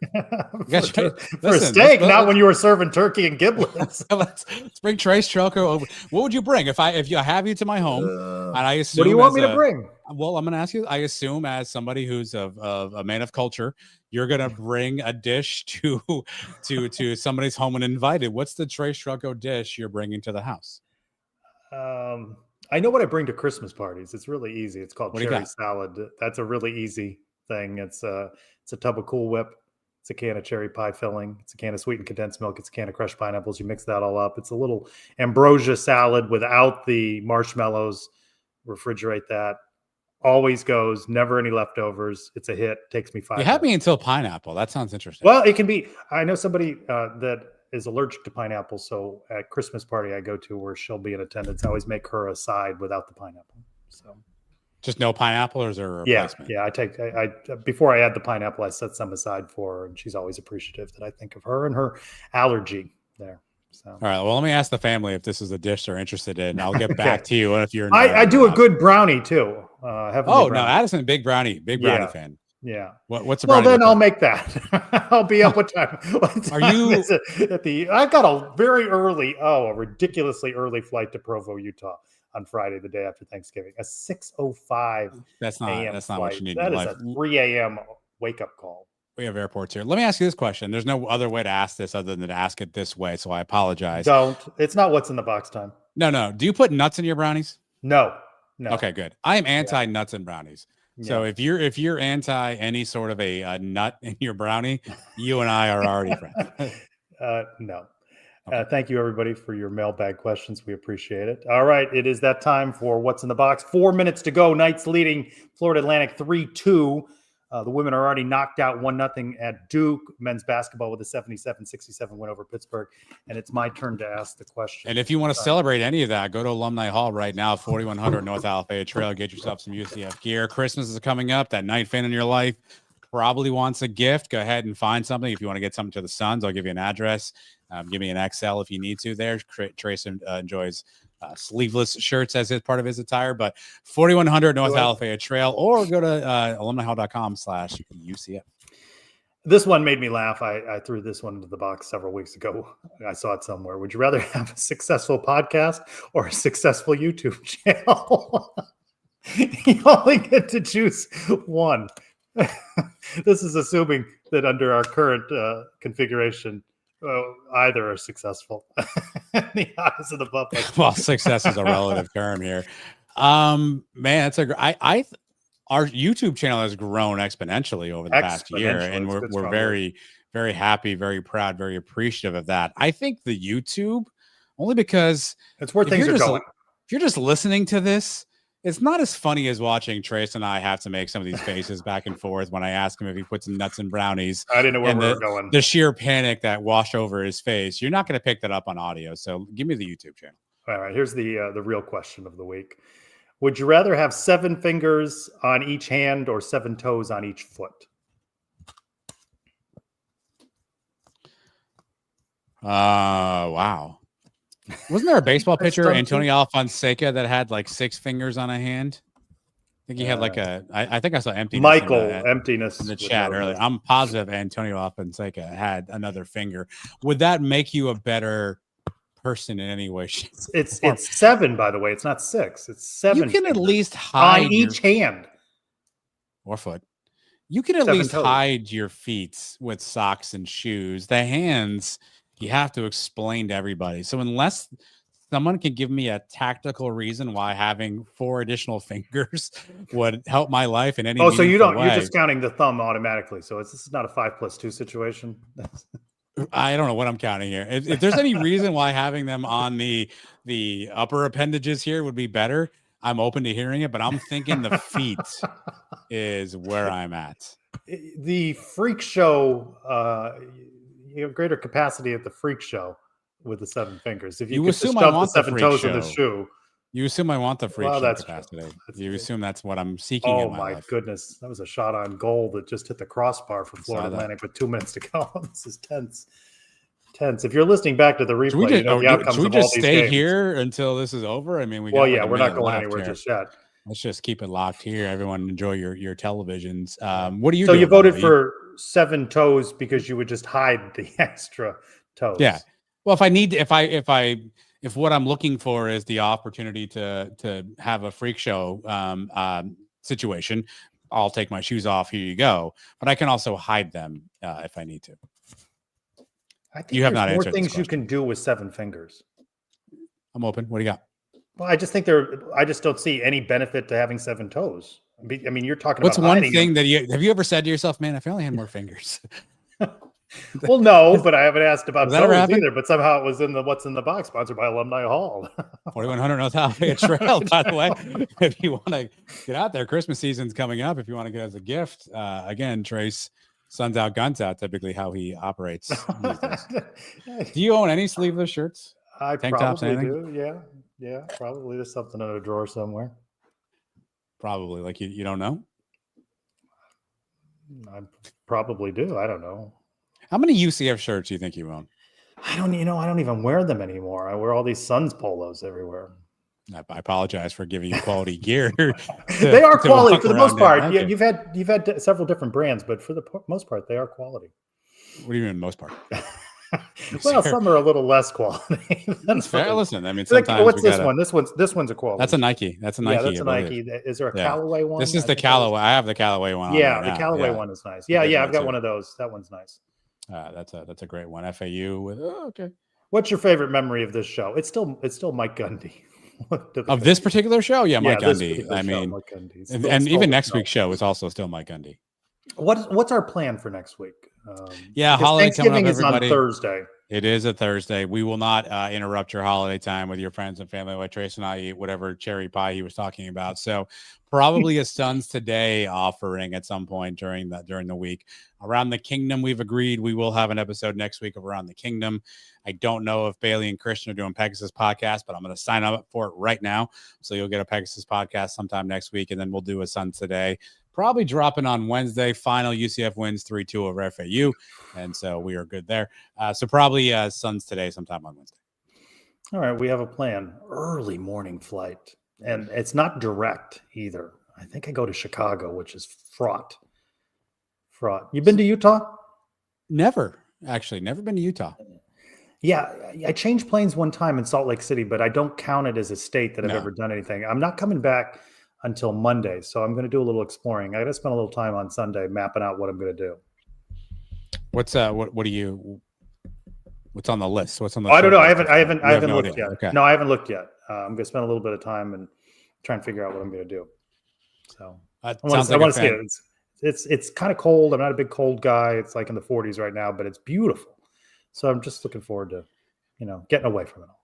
for a steak, not when you were serving turkey and giblets. Let's bring Trace Trelko over. What would you bring if you have you to my home? And I assume. What do you want me to bring? Well, I'm going to ask you. I assume as somebody who's of a man of culture, you're going to bring a dish to somebody's home and invited. What's the Trace Trelko dish you're bringing to the house? I know what I bring to Christmas parties. It's really easy. It's called cherry salad. That's a really easy thing. It's a tub of Cool Whip. It's a can of cherry pie filling. It's a can of sweetened condensed milk. It's a can of crushed pineapples. You mix that all up. It's a little ambrosia salad without the marshmallows. Refrigerate that. Always goes. Never any leftovers. It's a hit. Takes me 5 You had me until pineapple. That sounds interesting. Well, it can be. I know somebody that is allergic to pineapple. So at Christmas party I go to where she'll be in attendance, I always make her a side without the pineapple. So. Just no pineapple, or is there a replacement? Yeah. I before I add the pineapple, I set some aside for her, and she's always appreciative that I think of her and her allergy there. So, all right. Well, let me ask the family if this is a dish they're interested in. I'll get back to you if you're. I do a good brownie too. No, Addison, big brownie fan. Yeah. What's the well? brownie? Then I'll make that. I'll be up. What time? Are you at the? I've got a ridiculously early flight to Provo, Utah. On Friday, the day after Thanksgiving, a 6:05. That's not what you need. That in is life. a 3 a.m. wake up call. We have airports here. Let me ask you this question. There's no other way to ask this other than to ask it this way, so I apologize. Don't. It's not what's in the box time. No. Do you put nuts in your brownies? No. Okay, good. I am anti nuts and brownies. So if you're anti any sort of a nut in your brownie, you and I are already friends. No. Thank you, everybody, for your mailbag questions. We appreciate it. All right. It is that time for What's in the Box. 4 minutes to go. Knights leading Florida Atlantic 3-2. The women are already knocked out 1-0 at Duke. Men's basketball with a 77-67 win over Pittsburgh. And it's my turn to ask the question. And if you want to celebrate any of that, go to Alumni Hall right now, 4100 North Alafaya Trail. Get yourself some UCF gear. Christmas is coming up. That Knight fan in your life probably wants a gift. Go ahead and find something. If you want to get something to the Suns, I'll give you an address. Give me an XL if you need to there. Trace enjoys sleeveless shirts as part of his attire, but 4100 North Alafaya Trail, or go to alumnihall.com/UCF. This one made me laugh. I threw this one into the box several weeks ago. I saw it somewhere. Would you rather have a successful podcast or a successful YouTube channel? You only get to choose one. This is assuming that under our current configuration, either are successful. The eyes of the public. Well, success is a relative term here. Man, it's our YouTube channel has grown exponentially over the past year, and we're very, very happy, very proud, very appreciative of that. I think the YouTube, only because it's where things are going. If you're just listening to this, It's not as funny as watching Trace and I have to make some of these faces back and forth when I ask him if he puts in nuts and brownies. I didn't know where and we were going. The sheer panic that washed over his face. You're not going to pick that up on audio. So give me the YouTube channel. All right, here's the real question of the week. Would you rather have 7 fingers on each hand or 7 toes on each foot? Wow. Wasn't there a baseball pitcher, Antonio Alfonseca, that had like 6 fingers on a hand? I think he had like I think I saw emptiness. Emptiness in the chat earlier. I'm positive Antonio Alfonseca had another finger. Would that make you a better person in any way? It's 7, by the way. It's not 6. It's 7. You can at least hide on each hand or foot. You can at 7 least toes. hide your feet with socks and shoes. The hands, you have to explain to everybody. So unless someone can give me a tactical reason why having 4 additional fingers would help my life in any so you don't way, you're just counting the thumb automatically. So this is not a 5+2 situation. I don't know what I'm counting here. If there's any reason why having them on the upper appendages here would be better, I'm open to hearing it, but I'm thinking the feet is where I'm at. The freak show, you have greater capacity at the freak show with the 7 fingers. If you assume I want the 7 toes in the shoe, you assume I want the freak show that's capacity. You assume that's what I'm seeking. Oh in my life. goodness, that was a shot on goal that just hit the crossbar for Florida Atlantic with 2 minutes to go. This is tense. If you're listening back to the replay, Should we just stay here until this is over? I mean, we're not going anywhere just yet. Let's just keep it locked here. Everyone enjoy your televisions. What do you? So doing, you voted for 7 toes because you would just hide the extra toes. Yeah. Well, if what I'm looking for is the opportunity to have a freak show situation, I'll take my shoes off. Here you go. But I can also hide them if I need to. I think you have not more answered things you can do with 7 fingers. I'm open. What do you got? Well, I just don't see any benefit to having 7 toes. I mean, you're talking What's about one thing that have you ever said to yourself, man, if I only had more fingers? Well, no, but I haven't asked about that toes happen? either. But somehow it was in the What's in the Box, sponsored by Alumni Hall. 4100 North Alabama Trail, by the way. If you want to get out there, Christmas season's coming up. If you want to get as a gift, again, Trace, Suns out, guns out, typically how he operates these days. Do you own any sleeveless shirts? I Tank tops, probably anything? do. Yeah, probably. There's something in a drawer somewhere. Probably. Like you don't know? I probably do. I don't know. How many UCF shirts do you think you own? I don't even wear them anymore. I wear all these Suns polos everywhere. I apologize for giving you quality gear. They are quality for the most part. Okay. You've had several different brands, but for the most part, they are quality. What do you mean, most part? Well, some are a little less quality. That's fair. Listen, I mean, sometimes what's this one? This one's a quality. That's a Nike. That's a Nike. Yeah, that's a Nike. Is there a Callaway one? This is the Callaway. I have the Callaway one. Yeah, the Callaway one is nice. Yeah, I've got one of those. That one's nice. That's a great one. FAU with okay. What's your favorite memory of this show? It's still Mike Gundy. Of this particular show, Mike Gundy. I mean, Mike Gundy. And even next week's show is also still Mike Gundy. What's our plan for next week? Holiday coming up, everybody. Is on Thursday. It is a Thursday. We will not interrupt your holiday time with your friends and family while Trace and I eat whatever cherry pie he was talking about. So probably a Suns Today offering at some point during the week. Around the Kingdom, we've agreed we will have an episode next week of Around the Kingdom. I don't know if Bailey and Christian are doing Pegasus podcast, but I'm going to sign up for it right now. So you'll get a Pegasus podcast sometime next week, and then we'll do a Suns Today. Probably dropping on Wednesday. Final UCF wins 3-2 over FAU. And so we are good there. So probably Suns Today sometime on Wednesday. All right. We have a plan. Early morning flight. And it's not direct either. I think I go to Chicago, which is fraught. You been to Utah? Never. Actually, never been to Utah. Yeah. I changed planes one time in Salt Lake City, but I don't count it as a state that I've ever done anything. I'm not coming back until Monday. So I'm going to do a little exploring. I got to spend a little time on Sunday mapping out what I'm going to do. What's what's on the list? What's on the I don't know. I haven't looked yet. Okay. No, I haven't looked yet. I'm going to spend a little bit of time and try and figure out what I'm going to do. So I want to see it. It's kind of cold. I'm not a big cold guy. It's like in the 40s right now, but it's beautiful. So I'm just looking forward to, getting away from it all.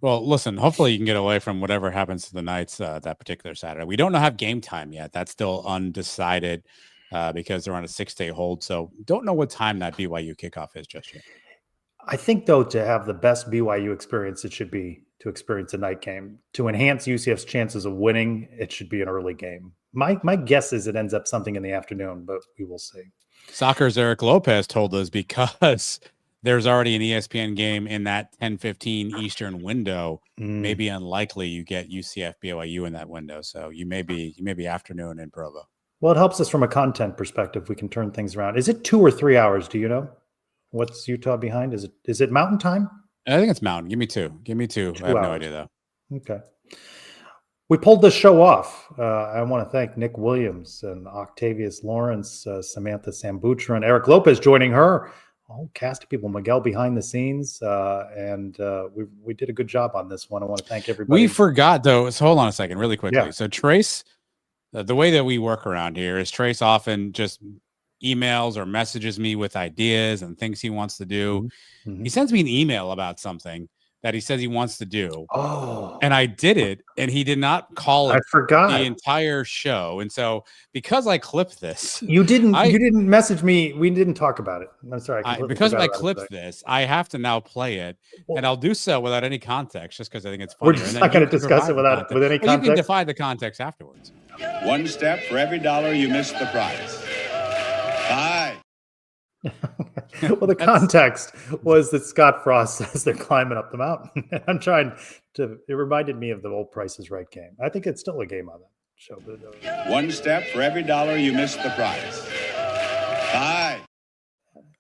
Well, listen, hopefully you can get away from whatever happens to the Knights that particular Saturday. We don't have game time yet. That's still undecided because they're on a 6-day hold. So don't know what time that BYU kickoff is just yet. I think, though, to have the best BYU experience, it should be to experience a night game. To enhance UCF's chances of winning, it should be an early game. My guess is it ends up something in the afternoon, but we will see. Soccer's Eric Lopez told us because there's already an ESPN game in that 10:15 Eastern window. Maybe unlikely you get UCF BYU in that window. So you may be afternoon in Provo. Well, it helps us from a content perspective. We can turn things around. Is it 2 or 3 hours? Do you know? What's Utah behind? Is it Mountain Time? I think it's Mountain. Give me two. I have no idea though. Okay. We pulled this show off. I want to thank Nick Williams and Octavius Lawrence, Samantha Sambutra, and Eric Lopez joining her. A whole cast of people, Miguel behind the scenes, and we did a good job on this one. I want to thank everybody. We forgot though. So hold on a second, really quickly. Yeah. So Trace, the way that we work around here is Trace often just emails or messages me with ideas and things he wants to do. He sends me an email about something that he says he wants to do. Oh, and I did it, and he did not call it I forgot the entire show. And so because I clipped this, you didn't message me. We didn't talk about it. I'm sorry. Because I clipped this, I have to now play it, and I'll do so without any context, just because I think it's funny. We're just not going to discuss it with any context. You can define the context afterwards. One step for every dollar you missed the prize. Bye. Well, the context was that Scott Frost says they're climbing up the mountain. I'm trying to. It reminded me of the old Price is Right game. I think it's still a game on that show. But, One step for every dollar you missed the prize. Bye.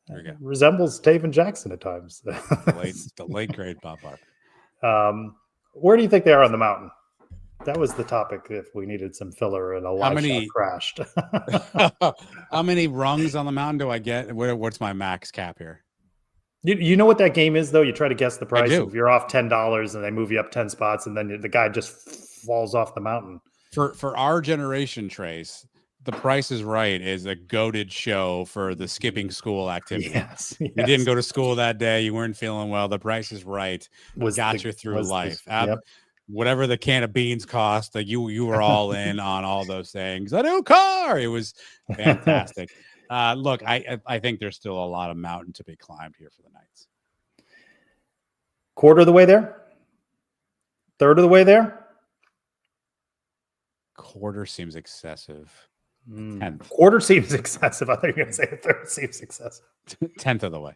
There we go. Resembles Taven Jackson at times. the late great Bob Barker. Where do you think they are on the mountain? That was the topic. If we needed some filler and a live shot crashed. How many rungs on the mountain do I get? What's my max cap here? You know what that game is, though? You try to guess the price. I do. If you're off $10 and they move you up 10 spots, and then the guy just falls off the mountain. For our generation, Trace, The Price is Right is a goated show for the skipping school activity. Yes. You didn't go to school that day. You weren't feeling well. The Price is Right got you through life. Whatever the can of beans cost, you were all in on all those things. A new car. It was fantastic. Look, I think there's still a lot of mountain to be climbed here for the Knights. Quarter of the way there? Third of the way there? Quarter seems excessive. 10th. Quarter seems excessive. I thought you were going to say a third seems excessive. 10th of the way.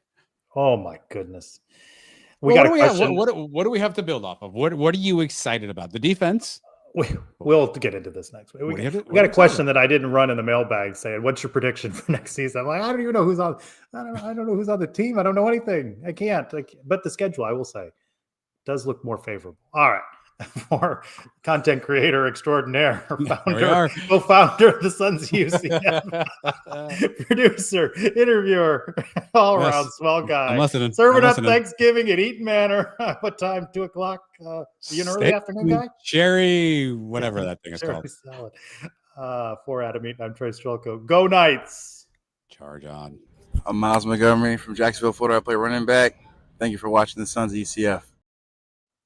Oh, my goodness. What do we have to build off of? What are you excited about? The defense? We'll get into this next week. We got a question that I didn't run in the mailbag saying, "What's your prediction for next season?" I'm like, I don't even know who's on. I don't know who's on the team. I don't know anything. I can't. But the schedule, I will say, does look more favorable. All right. For content creator extraordinaire, co-founder of the Sons of UCF, producer, interviewer, all-around small guy. Serving up Thanksgiving at Eaton Manor. What time? 2 o'clock? You an early afternoon guy? Sherry, whatever that thing is called. Salad. For Adam Eaton, I'm Trace Strelko. Go Knights! Charge on. I'm Miles Montgomery from Jacksonville, Florida. I play running back. Thank you for watching the Sons of UCF.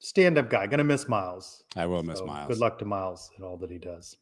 Stand-up guy. Going to miss Miles. I will miss Miles. Good luck to Miles and all that he does.